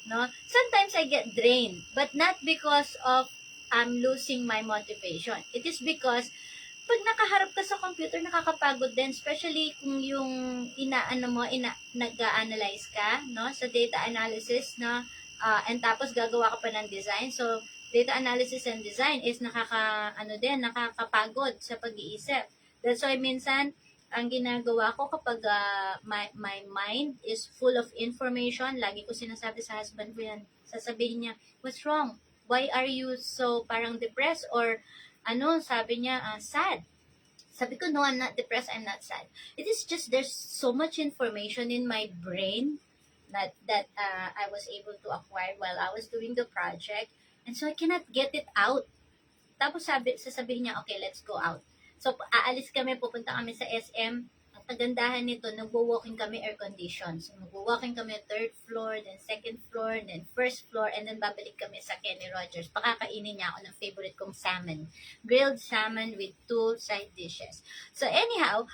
no? Sometimes I get drained, but not because of I'm losing my motivation. It is because pag nakaharap ka sa computer, nakakapagod din, especially kung yung nag-a-analyze ka, no, sa data analysis, no, and tapos gagawa ka pa ng design. So, data analysis and design is nakakapagod sa pag-iisip. That's why minsan, ang ginagawa ko kapag my mind is full of information, lagi ko sinasabi sa husband ko yan, sasabihin niya, what's wrong? Why are you so parang depressed? Or sabi niya, sad. Sabi ko, no, I'm not depressed, I'm not sad. It is just there's so much information in my brain that I was able to acquire while I was doing the project. And so I cannot get it out. Tapos sasabihin niya, okay, let's go out. So, aalis kami, pupunta kami sa SM. Ang kagandahan nito, nagwo-walking kami air condition. So, magwo-walking kami 3rd floor, then 2nd floor, then 1st floor, and then babalik kami sa Kenny Rogers. Pakakainin niya ako ng favorite kong salmon. Grilled salmon with 2 side dishes. So, anyhow,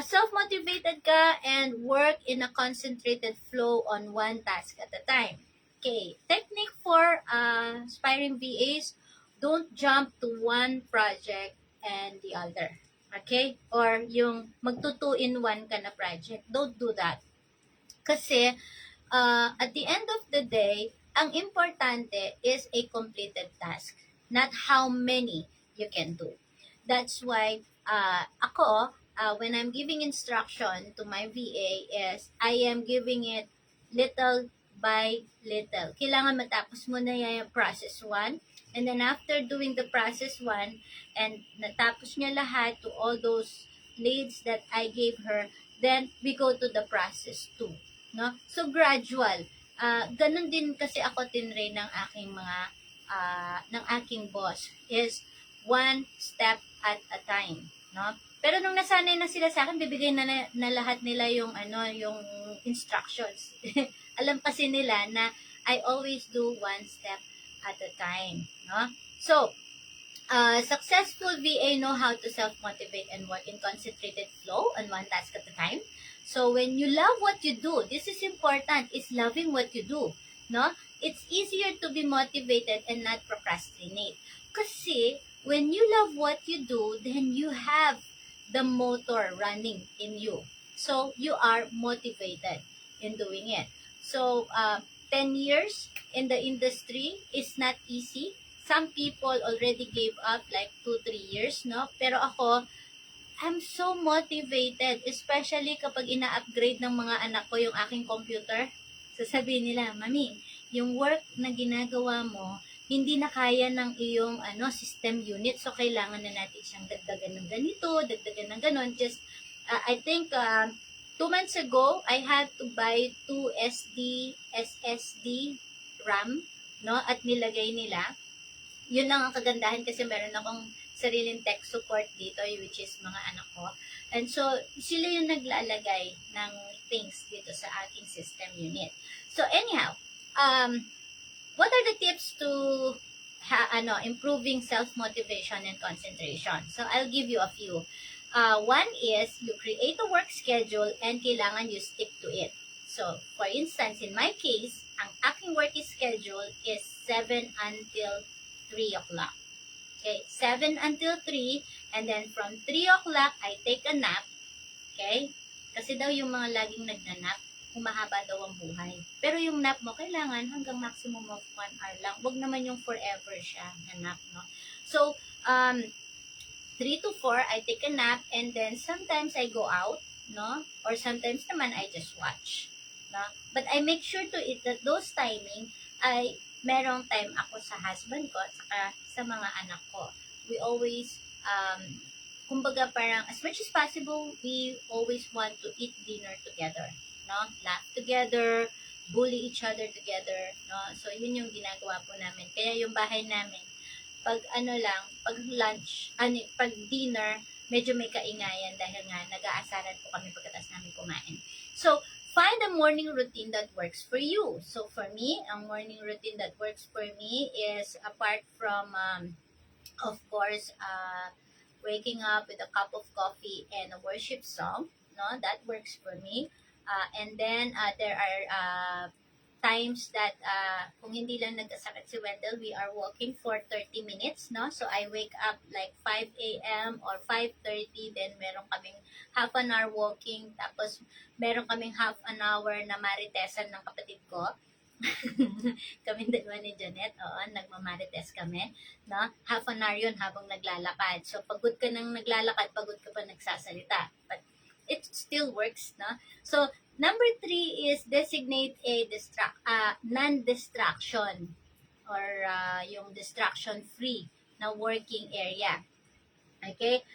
self-motivated ka and work in a concentrated flow on one task at a time. Okay, technique for aspiring VAs, don't jump to one project and the other. Okay? Or yung magto-2-in-1 ka na project. Don't do that. Kasi, at the end of the day, ang importante is a completed task. Not how many you can do. That's why, when I'm giving instruction to my VA is, I am giving it little by little. Kailangan matapos mo na yung process 1. And then after doing the process 1, and natapos niya lahat to all those leads that I gave her, then we go to the process 2. No? So gradual. Ganun din kasi ako tinrain ng aking ng aking boss is one step at a time. No? Pero nung nasanay na sila sa akin, bibigay na lahat nila yung yung instructions. Alam kasi nila na I always do one step at a time, no? So, successful VA know how to self-motivate and work in concentrated flow on one task at a time. So, when you love what you do, this is important, is loving what you do, no? It's easier to be motivated and not procrastinate. Kasi, when you love what you do, then you have the motor running in you. So, you are motivated in doing it. So, 10 years in the industry is not easy. Some people already gave up like 2-3 years, no? Pero ako, I'm so motivated, especially kapag ina-upgrade ng mga anak ko yung aking computer. Sasabihin nila, Mami, yung work na ginagawa mo, hindi na kaya ng iyong system unit. So, kailangan na natin siyang dagdagan ng ganito, dagdagan ng ganon. Just, I think, 2 months ago, I had to buy 2 SSD RAM, no? At nilagay nila. Yun lang ang kagandahan kasi meron akong sariling tech support dito, which is mga anak ko. And so, sila yung naglalagay ng things dito sa aking system unit. So, anyhow, what are the tips to improving self-motivation and concentration? So, I'll give you a few. One is, you create a work schedule and kailangan you stick to it. So, for instance, in my case, ang aking work schedule is 7 until 3 o'clock. Okay, 7 until 3, and then from 3 o'clock, I take a nap. Okay? Kasi daw yung mga laging nagnanap, humahaba daw ang buhay. Pero yung nap mo, kailangan hanggang maximum of 1 hour lang. Huwag naman yung forever siya na nap, no? So, 3 to 4, I take a nap, and then sometimes I go out, no? Or sometimes naman I just watch, no? But I make sure to eat that those timing ay merong time ako sa husband ko at saka sa mga anak ko. We always, kumbaga parang as much as possible, we always want to eat dinner together, no? Laugh together, bully each other together, no? So, yun yung ginagawa po namin. Kaya yung bahay namin, pag ano lang, pag lunch, pag dinner, medyo may kaingayan dahil nga nag-aasaran po kami pagkatapos namin kumain. So, find a morning routine that works for you. So, for me, ang morning routine that works for me is apart from, of course, waking up with a cup of coffee and a worship song, no, that works for me. And then, there are times that kung hindi lang nagkasakit si Wendell, we are walking for 30 minutes, no? So, I wake up like 5 a.m. or 5:30, then meron kaming half an hour walking, tapos meron kaming half an hour na maritesan ng kapatid ko. Kami dalawa ni Janet, oo, nagmamarites kami, no? Half an hour yun habang naglalakad. So, pagod ka nang naglalakad, pagod ka pa nagsasalita. But, it still works, no? So, number 3 is designate a non-distraction or yung distraction-free na working area. Okay?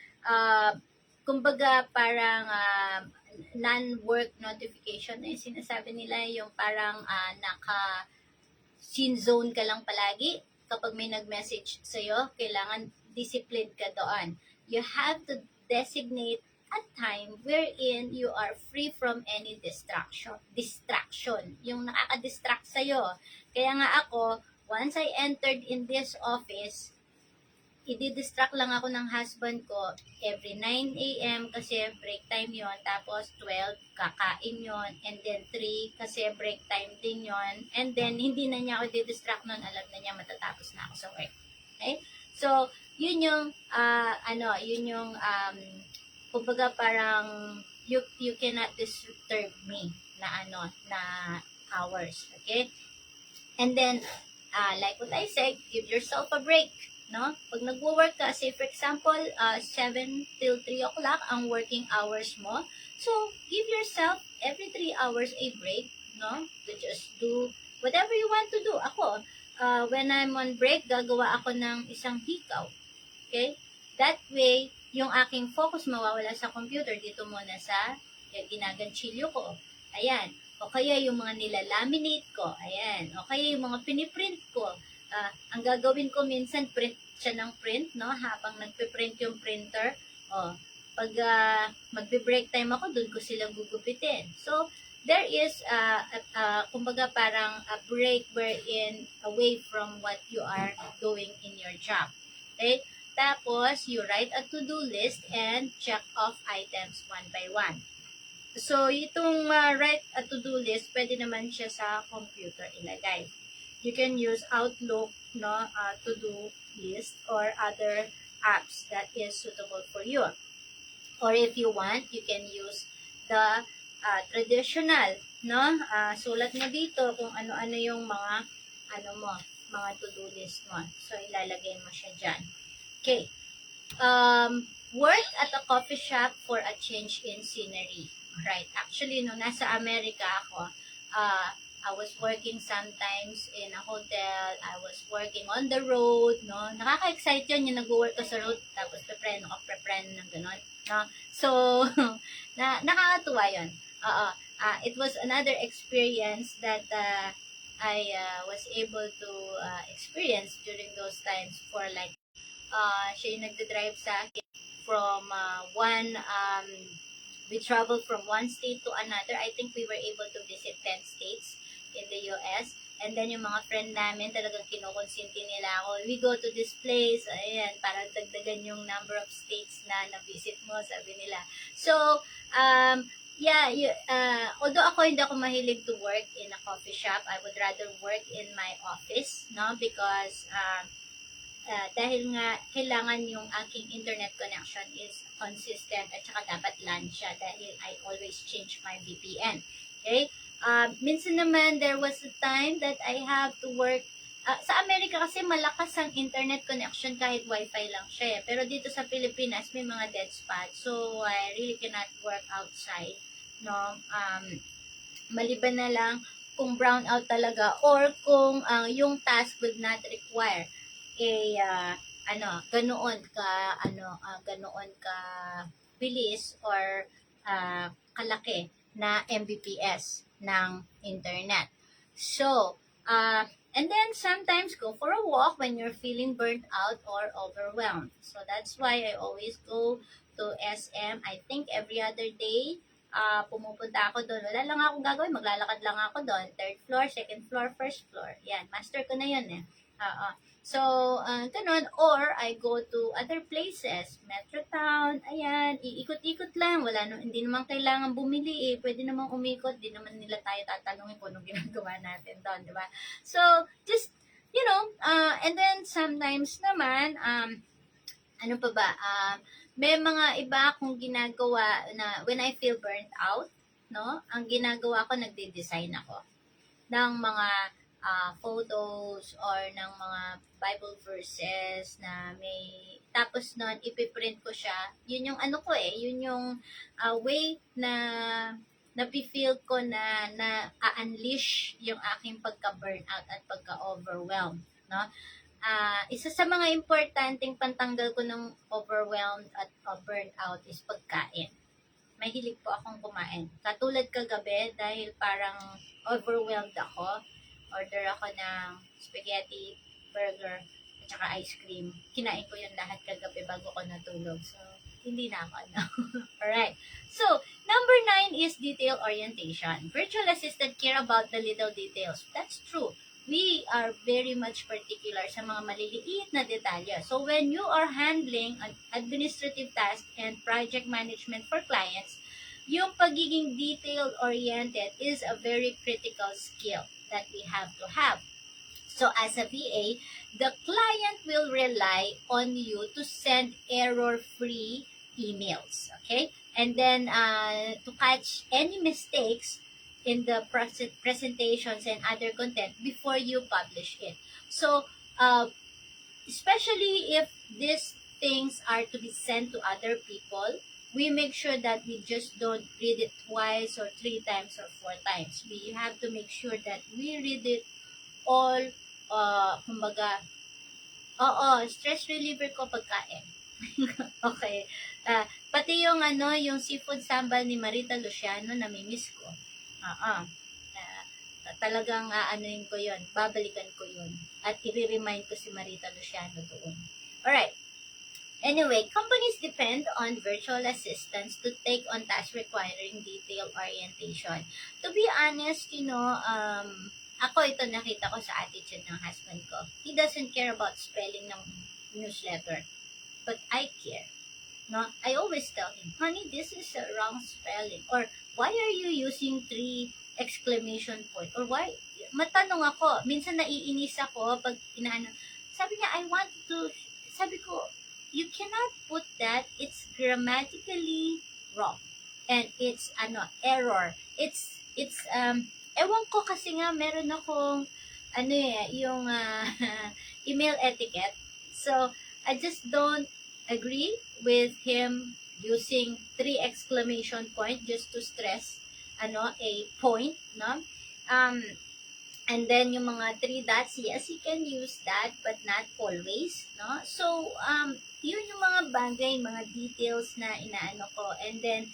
Kumbaga, parang non-work notification na sinasabi nila, yung parang naka-scene zone ka lang palagi. Kapag may nag-message sa'yo, kailangan discipline ka doon. You have to designate a time wherein you are free from any distraction. Yung nakaka-distract sa'yo. Kaya nga ako, once I entered in this office, i-distract lang ako ng husband ko every 9 a.m. kasi break time yon, tapos 12 kakain yon, and then 3 kasi break time din yon, and then hindi na niya ako di-distract nun, alam na niya matatapos na ako sa work. Okay? So, yun yung kumbaga parang you cannot disturb me na hours. Okay? And then, like what I said, give yourself a break. No? Pag nagwo-work ka, say for example, 7 till 3 o'clock ang working hours mo. So, give yourself every 3 hours a break, no? To just do whatever you want to do. Ako, when I'm on break, gagawa ako ng isang hikaw. Okay? That way, yung aking focus mawawala sa computer dito muna sa ginaganchilyo ko. Ayan. O kaya yung mga nilalaminate ko. Ayan. O kaya yung mga piniprint ko. Ang gagawin ko minsan, print siya ng print, no? Habang nagpe-print yung printer, pag magbe-break time ako, doon ko silang gugupitin. So, there is, kumbaga parang a break wherein away from what you are doing in your job. Okay? Tapos, you write a to-do list and check off items one by one. So, itong write a to-do list, pwede naman siya sa computer ilagay. You can use Outlook, no, to-do list or other apps that is suitable for you. Or if you want, you can use the traditional, no? Sulat mo dito kung ano-ano yung mga mga to-do list mo. So ilalagay mo siya diyan. Okay. Work at a coffee shop for a change in scenery. Right. Actually, no, nasa Amerika ako, I was working sometimes in a hotel. I was working on the road, no? Nakaka-excite yun, yung nag-work ka sa road, tapos pre-friend ng gano'n, no? So, nakakatuwa yun. It was another experience that I was able to experience during those times for like, siya yung nagde-drive sa akin from we traveled from one state to another. I think we were able to visit 10 states in the US. And then, yung mga friend namin, talagang kinukonsinti nila ako, we go to this place, ayan, para dagdagan yung number of states na na-visit mo, sabi nila. So, although hindi ako mahilig to work in a coffee shop, I would rather work in my office, no? Because, dahil nga kailangan yung aking internet connection is consistent at saka dapat LAN siya dahil I always change my VPN. Okay? Minsan naman, there was a time that I have to work sa Amerika kasi malakas ang internet connection kahit wifi lang siya eh. Pero dito sa Pilipinas, may mga dead spots. So, I really cannot work outside. No? Maliban na lang kung brown out talaga or kung yung task would not require ganoon ka bilis or kalaki na Mbps ng internet. So, and then sometimes go for a walk when you're feeling burnt out or overwhelmed. So that's why I always go to SM. I think every other day, pumupunta ako doon. Wala lang akong gagawin. Maglalakad lang ako doon. Third floor, second floor, first floor. Yan. Master ko na yun eh. So, ganun. Or, I go to other places. Metro Town. Ayan. Iikot-ikot lang. Hindi naman kailangan bumili eh. Pwede namang umikot. Di naman nila tayo tatanungin kung anong ginagawa natin doon. Diba? So, just, and then sometimes naman, ano pa ba? May mga iba akong ginagawa na when I feel burnt out, no? Ang ginagawa ko, nagde-design ako ng mga photos or ng mga Bible verses na may tapos nun ipiprint ko siya. Yun yung ano ko yun yung way na napi-feel ko na unleash yung aking pagka-burnout at pagka-overwhelmed, no? Isa sa mga importanteng pantanggal ko ng overwhelmed at burnout is pagkain. Mahilig po akong kumain. Katulad kagabi, dahil parang overwhelmed ako, order ako ng spaghetti, burger, at saka ice cream. Kinain ko yun lahat kagabi bago ko natulog. So, hindi na ako Alright. So, number 9 is detail orientation. Virtual assistant care about the little details. That's true. We are very much particular sa mga maliliit na detalye. So, when you are handling an administrative task and project management for clients, yung pagiging detail-oriented is a very critical skill that we have to have. So, as a VA, the client will rely on you to send error-free emails, okay? And then, to catch any mistakes in the presentations and other content before you publish it. So, especially if these things are to be sent to other people, we make sure that we just don't read it twice or 3 times or 4 times. We have to make sure that we read it all, kumbaga, stress reliever ko pagkain. Okay. Pati yung yung seafood sambal ni Marita Luciano, namimiss ko. Talagang aanuin ko yon, babalikan ko yun. At i-remind ko si Marita Luciano doon. Alright. Anyway, companies depend on virtual assistants to take on tasks requiring detail orientation. To be honest, ako ito nakita ko sa attitude ng husband ko. He doesn't care about spelling ng newsletter. But I care. No? I always tell him, honey, this is a wrong spelling. Or, why are you using 3 exclamation point? Or why? Matanong ako. Minsan naiinis ako pag sabi niya, sabi ko, you cannot put that. It's grammatically wrong. And it's, error. It's, ewan ko kasi nga, meron akong, yung email etiquette. So, I just don't agree with him using 3 exclamation point just to stress, a point, no? And then, yung mga 3 dots, yes, you can use that, but not always, no? So, yun yung mga bagay, mga details na inaano ko. And then,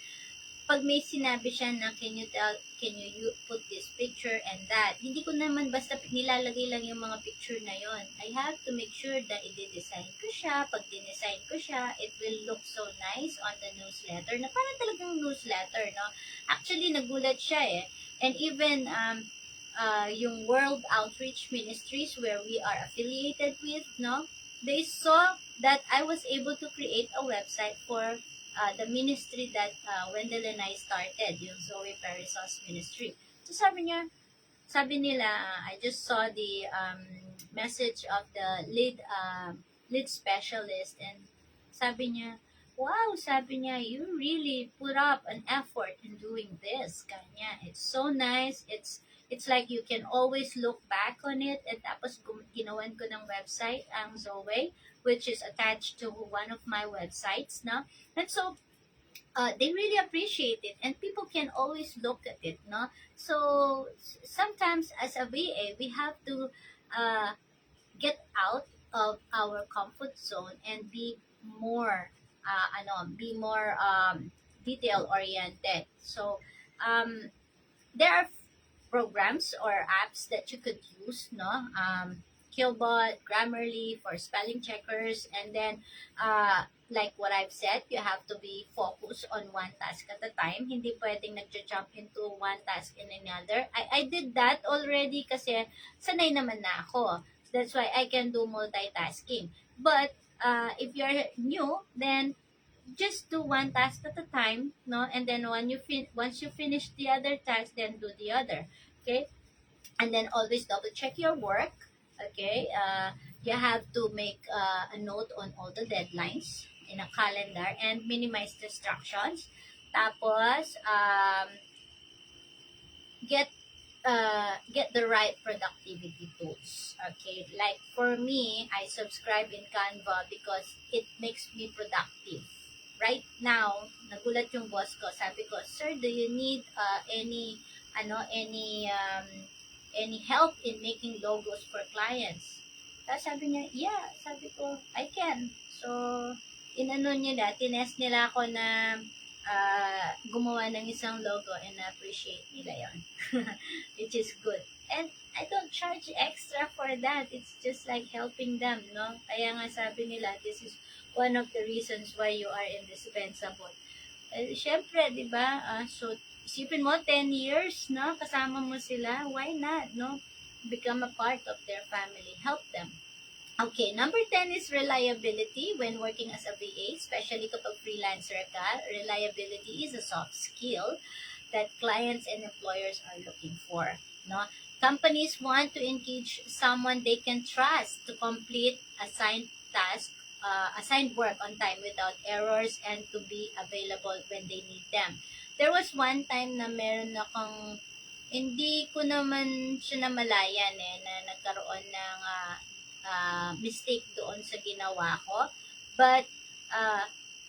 pag may sinabi siya na, can you put this picture and that, hindi ko naman basta nilalagay lang yung mga picture na yon. I have to make sure that i-design ko siya. Pag dinesign ko siya, it will look so nice on the newsletter, na parang talagang newsletter, no? Actually, nagulat siya eh. And even, yung World Outreach Ministries where we are affiliated with, no? They saw that I was able to create a website for the ministry that Wendell and I started, yung Zoe Perisol's ministry. So sabi nila, I just saw the message of the lead lead specialist, and sabi niya, wow, sabi niya, you really put up an effort in doing this. Kanya, it's so nice. It's like you can always look back on it. And tapos ginawan ko ng website ang Zoe, which is attached to one of my websites, no? And so they really appreciate it, and people can always look at it, no? So sometimes as a VA we have to uh, get out of our comfort zone and be more be more detail oriented. So um, there are programs or apps that you could use, no? Killbot, Grammarly for spelling checkers, and then like what I've said, you have to be focused on one task at a time. Hindi pwedeng nagja-jump into one task in another. I did that already kasi sanay naman na ako. That's why I can do multitasking. But if you're new, then just do one task at a time, no? And then once you finish the other task, then do the other. Okay? And then always double check your work. Okay? You have to make a note on all the deadlines in a calendar and minimize distractions. Tapos, get the right productivity tools. Okay, like for me, I subscribe in Canva because it makes me productive. Right now, nagulat yung boss ko. Sabi ko, sir, do you need any help in making logos for clients? Tapos sabi niya, yeah. Sabi ko, I can. So, inano nila, tinest nila ako na gumawa ng isang logo, and na-appreciate nila yon. Which is good. And I don't charge extra for that. It's just like helping them, no? Kaya nga sabi nila, this is one of the reasons why you are indispensable. Syempre, di ba? So, isipin mo, 10 years, no? Kasama mo sila. Why not, no? Become a part of their family. Help them. Okay, number 10 is reliability when working as a VA, especially kapag freelancer ka. Reliability is a soft skill that clients and employers are looking for, no? Companies want to engage someone they can trust to complete assigned work on time without errors, and to be available when they need them. There was one time na meron akong, hindi ko naman siya namalayan na nagkaroon ng mistake doon sa ginawa ko. But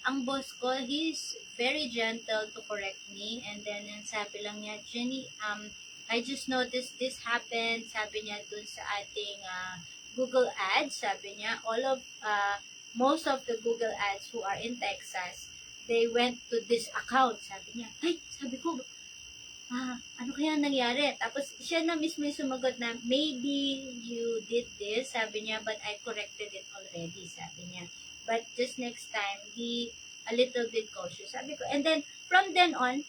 ang boss ko, he's very gentle to correct me, and then sabi lang niya, Jenny, I just noticed this happened, sabi niya dun sa ating Google Ads, sabi niya, most of the Google Ads who are in Texas, they went to this account, sabi niya. Ay, sabi ko, ano kaya nangyari? Tapos siya na mismo yung sumagot na, maybe you did this, sabi niya, but I corrected it already, sabi niya. But just next time, be a little bit cautious, sabi ko. And then, from then on,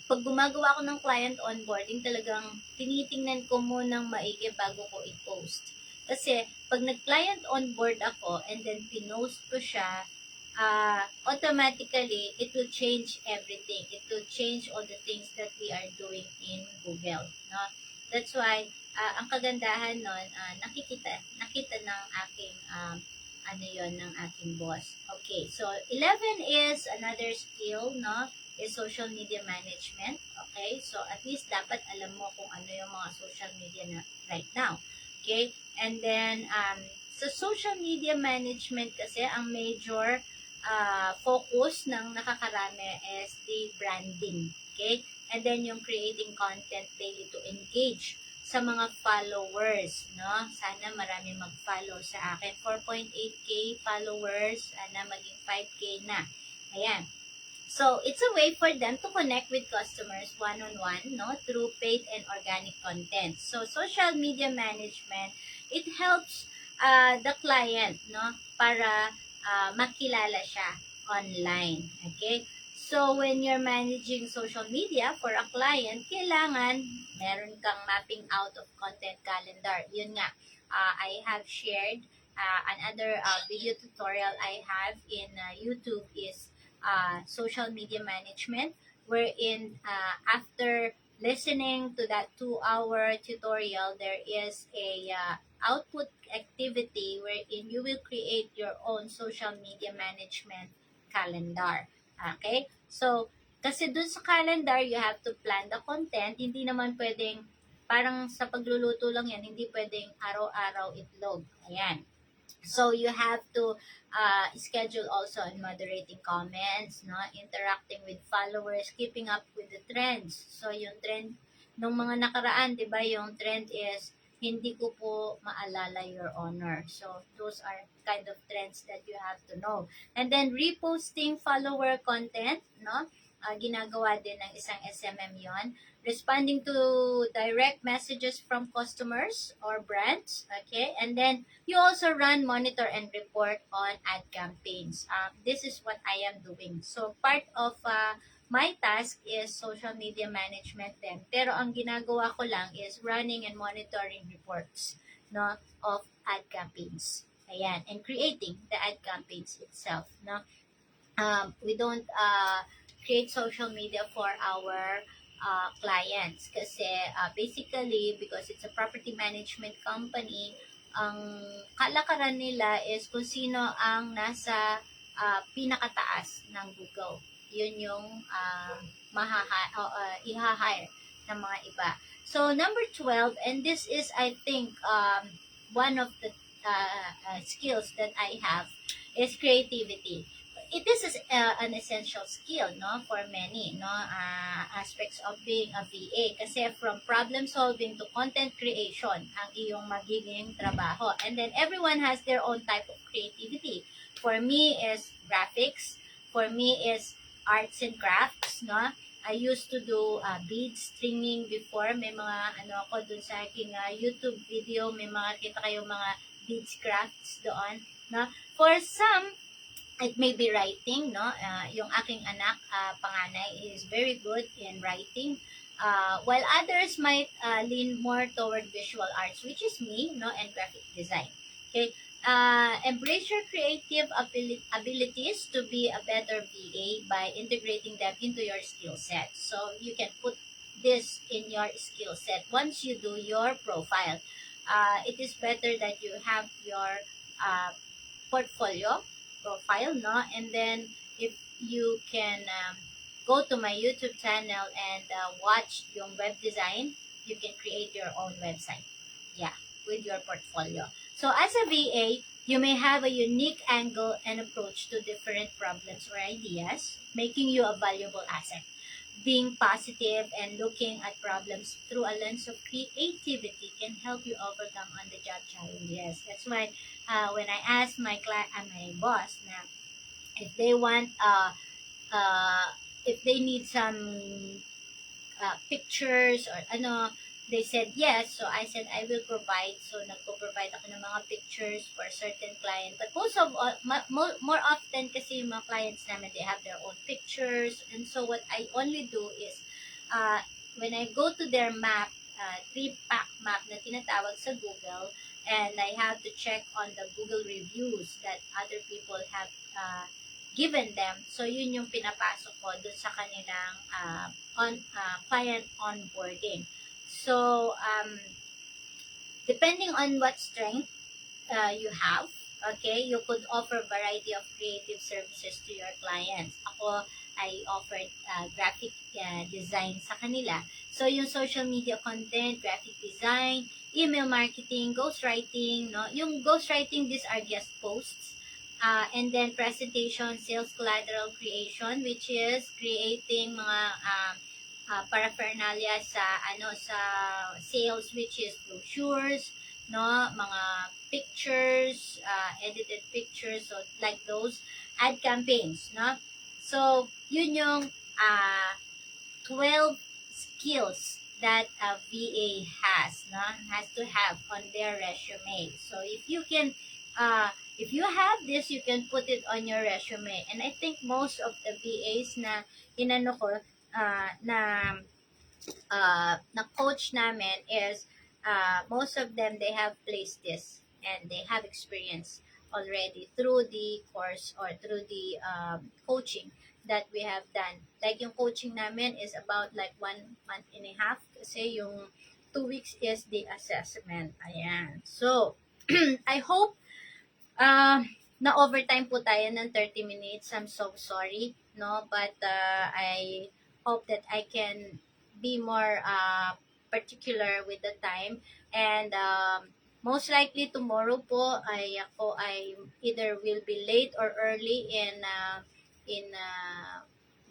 pag gumagawa ko ng client onboarding, talagang tinitingnan ko munang maigi bago ko i-post. Kasi, pag nag-client onboard ako, and then pinost ko siya, automatically, it will change everything. It will change all the things that we are doing in Google. No? That's why, ang kagandahan nun, nakita ng aking, ng aking boss. Okay, so 11 is another skill, no? Is social media management. Okay, so at least dapat alam mo kung ano yung mga social media na right now. Okay, and then, sa social media management kasi, ang major focus ng nakakarami is the branding. Okay? And then yung creating content daily to engage sa mga followers, no? Sana marami mag-follow sa akin. 4.8k followers, sana maging 5k na. Ayan. So, it's a way for them to connect with customers one-on-one, no? Through paid and organic content. So, social media management, it helps the client, no? Para makilala siya online. Okay? So, when you're managing social media for a client, kailangan meron kang mapping out of content calendar. Yun nga, I have shared another video tutorial I have in YouTube is social media management, wherein after listening to that 2-hour tutorial, there is a output activity wherein you will create your own social media management calendar. Okay? So, kasi dun sa calendar, you have to plan the content. Hindi naman pwedeng, parang sa pagluluto lang yan, hindi pwedeng araw-araw itlog. Ayan. So you have to schedule also on moderating comments, no, interacting with followers, keeping up with the trends. So yung trend nung mga nakaraan, 'di ba, yung trend is hindi ko po maalala, Your Honor. So those are kind of trends that you have to know. And then reposting follower content, no? Ginagawa din ng isang SMM 'yon. Responding to direct messages from customers or brands, okay? And then you also run, monitor, and report on ad campaigns. This is what I am doing. So, part of my task is social media management din. Pero ang ginagawa ko lang is running and monitoring reports, no, of ad campaigns. Ayan. And creating the ad campaigns itself, no? We don't create social media for our clients kasi basically because it's a property management company, ang kalakaran nila is kung sino ang nasa pinakataas ng Google. Yun yung i-hire ng mga iba. So, number 12, and this is, I think, one of the skills that I have is creativity. It is an essential skill, no, for many, no, aspects of being a VA, kasi from problem solving to content creation ang iyong magiging trabaho, and then everyone has their own type of creativity. For me is graphics, for me is arts and crafts, no. I used to do bead stringing before. May mga ano ako dun sa aking YouTube video, may mga kita kayo mga beads crafts doon, no. For some, it may be writing, no? Yung aking anak, panganay, is very good in writing. While others might lean more toward visual arts, which is me, no? And graphic design. Okay? Embrace your creative abilities to be a better VA by integrating them into your skill set. So, you can put this in your skill set once you do your profile. It is better that you have your portfolio profile, no? And then if you can go to my YouTube channel and watch yung web design, you can create your own website, yeah, with your portfolio. So as a VA, you may have a unique angle and approach to different problems or ideas, making you a valuable asset. Being positive and looking at problems through a lens of creativity can help you overcome on-the-job challenges. That's why when I asked my my boss na if they want uh, if they need some pictures or ano, they said yes. So I said I will provide. So nagpo-provide ako ng mga pictures for certain client. But most of all, more often kasi yung mga clients namin, they have their own pictures. And so what I only do is when I go to their map, 3-pack map na tinatawag sa Google, and I have to check on the Google reviews that other people have given them. So yun yung pinapasok ko dun sa kanilang client onboarding. So depending on what strength you have, okay, you could offer variety of creative services to your clients. Ako, I offered graphic design sa kanila. So yung social media content, graphic design, email marketing, ghostwriting, no? Yung ghostwriting, these are guest posts. And then presentation, sales collateral creation, which is creating mga paraphernalia sa sales, which is brochures, no, mga pictures, edited pictures, so like those ad campaigns, no. So yun yung 12 skills that a VA has to have on their resume. So if you can if you have this, you can put it on your resume. And I think most of the VAs na inano ko na coach namin is most of them, they have placed this and they have experience already through the course or through the coaching that we have done. Like yung coaching namin is about like 1.5 months kasi yung 2 weeks is the assessment. Ayan. So, I hope na overtime po tayo ng 30 minutes. I'm so sorry, no? But I hope that I can be more particular with the time. And most likely tomorrow po ako ay either will be late or early in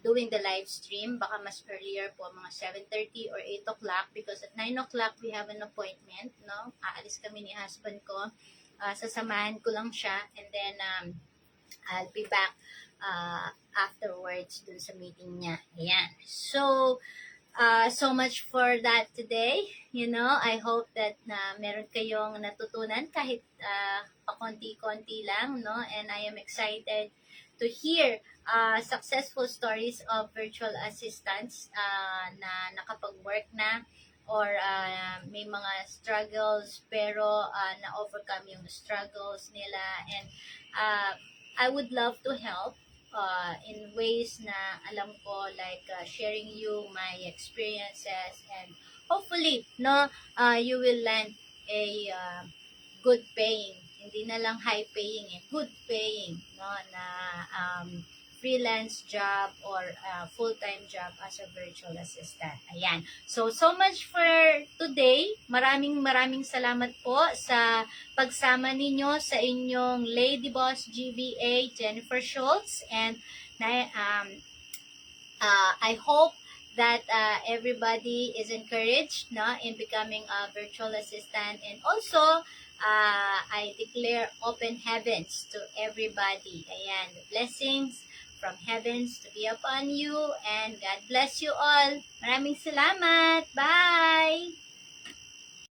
doing the live stream. Baka mas earlier po, mga 7:30 or 8 o'clock, because at 9 o'clock we have an appointment, no? Aalis kami ni husband ko. Sasamahan ko lang siya, and then I'll be back afterwards dun sa meeting niya. Ayan. So, so much for that today. You know, I hope that meron kayong natutunan kahit pakonti-konti lang, no? And I am excited to hear successful stories of virtual assistants na nakapag-work na, or may mga struggles pero na-overcome yung struggles nila. And I would love to help in ways na alam ko, like sharing you my experiences, and hopefully no you will land a good paying, hindi na lang high paying, good paying, no, na freelance job or full-time job as a virtual assistant. Ayan. So much for today. Maraming salamat po sa pagsama ninyo sa inyong Lady Boss GVA, Jennifer Schultz. And I hope that everybody is encouraged, no, in becoming a virtual assistant. And also, I declare open heavens to everybody. Ayan, the blessings from heavens to be upon you, and God bless you all. Maraming salamat. Bye!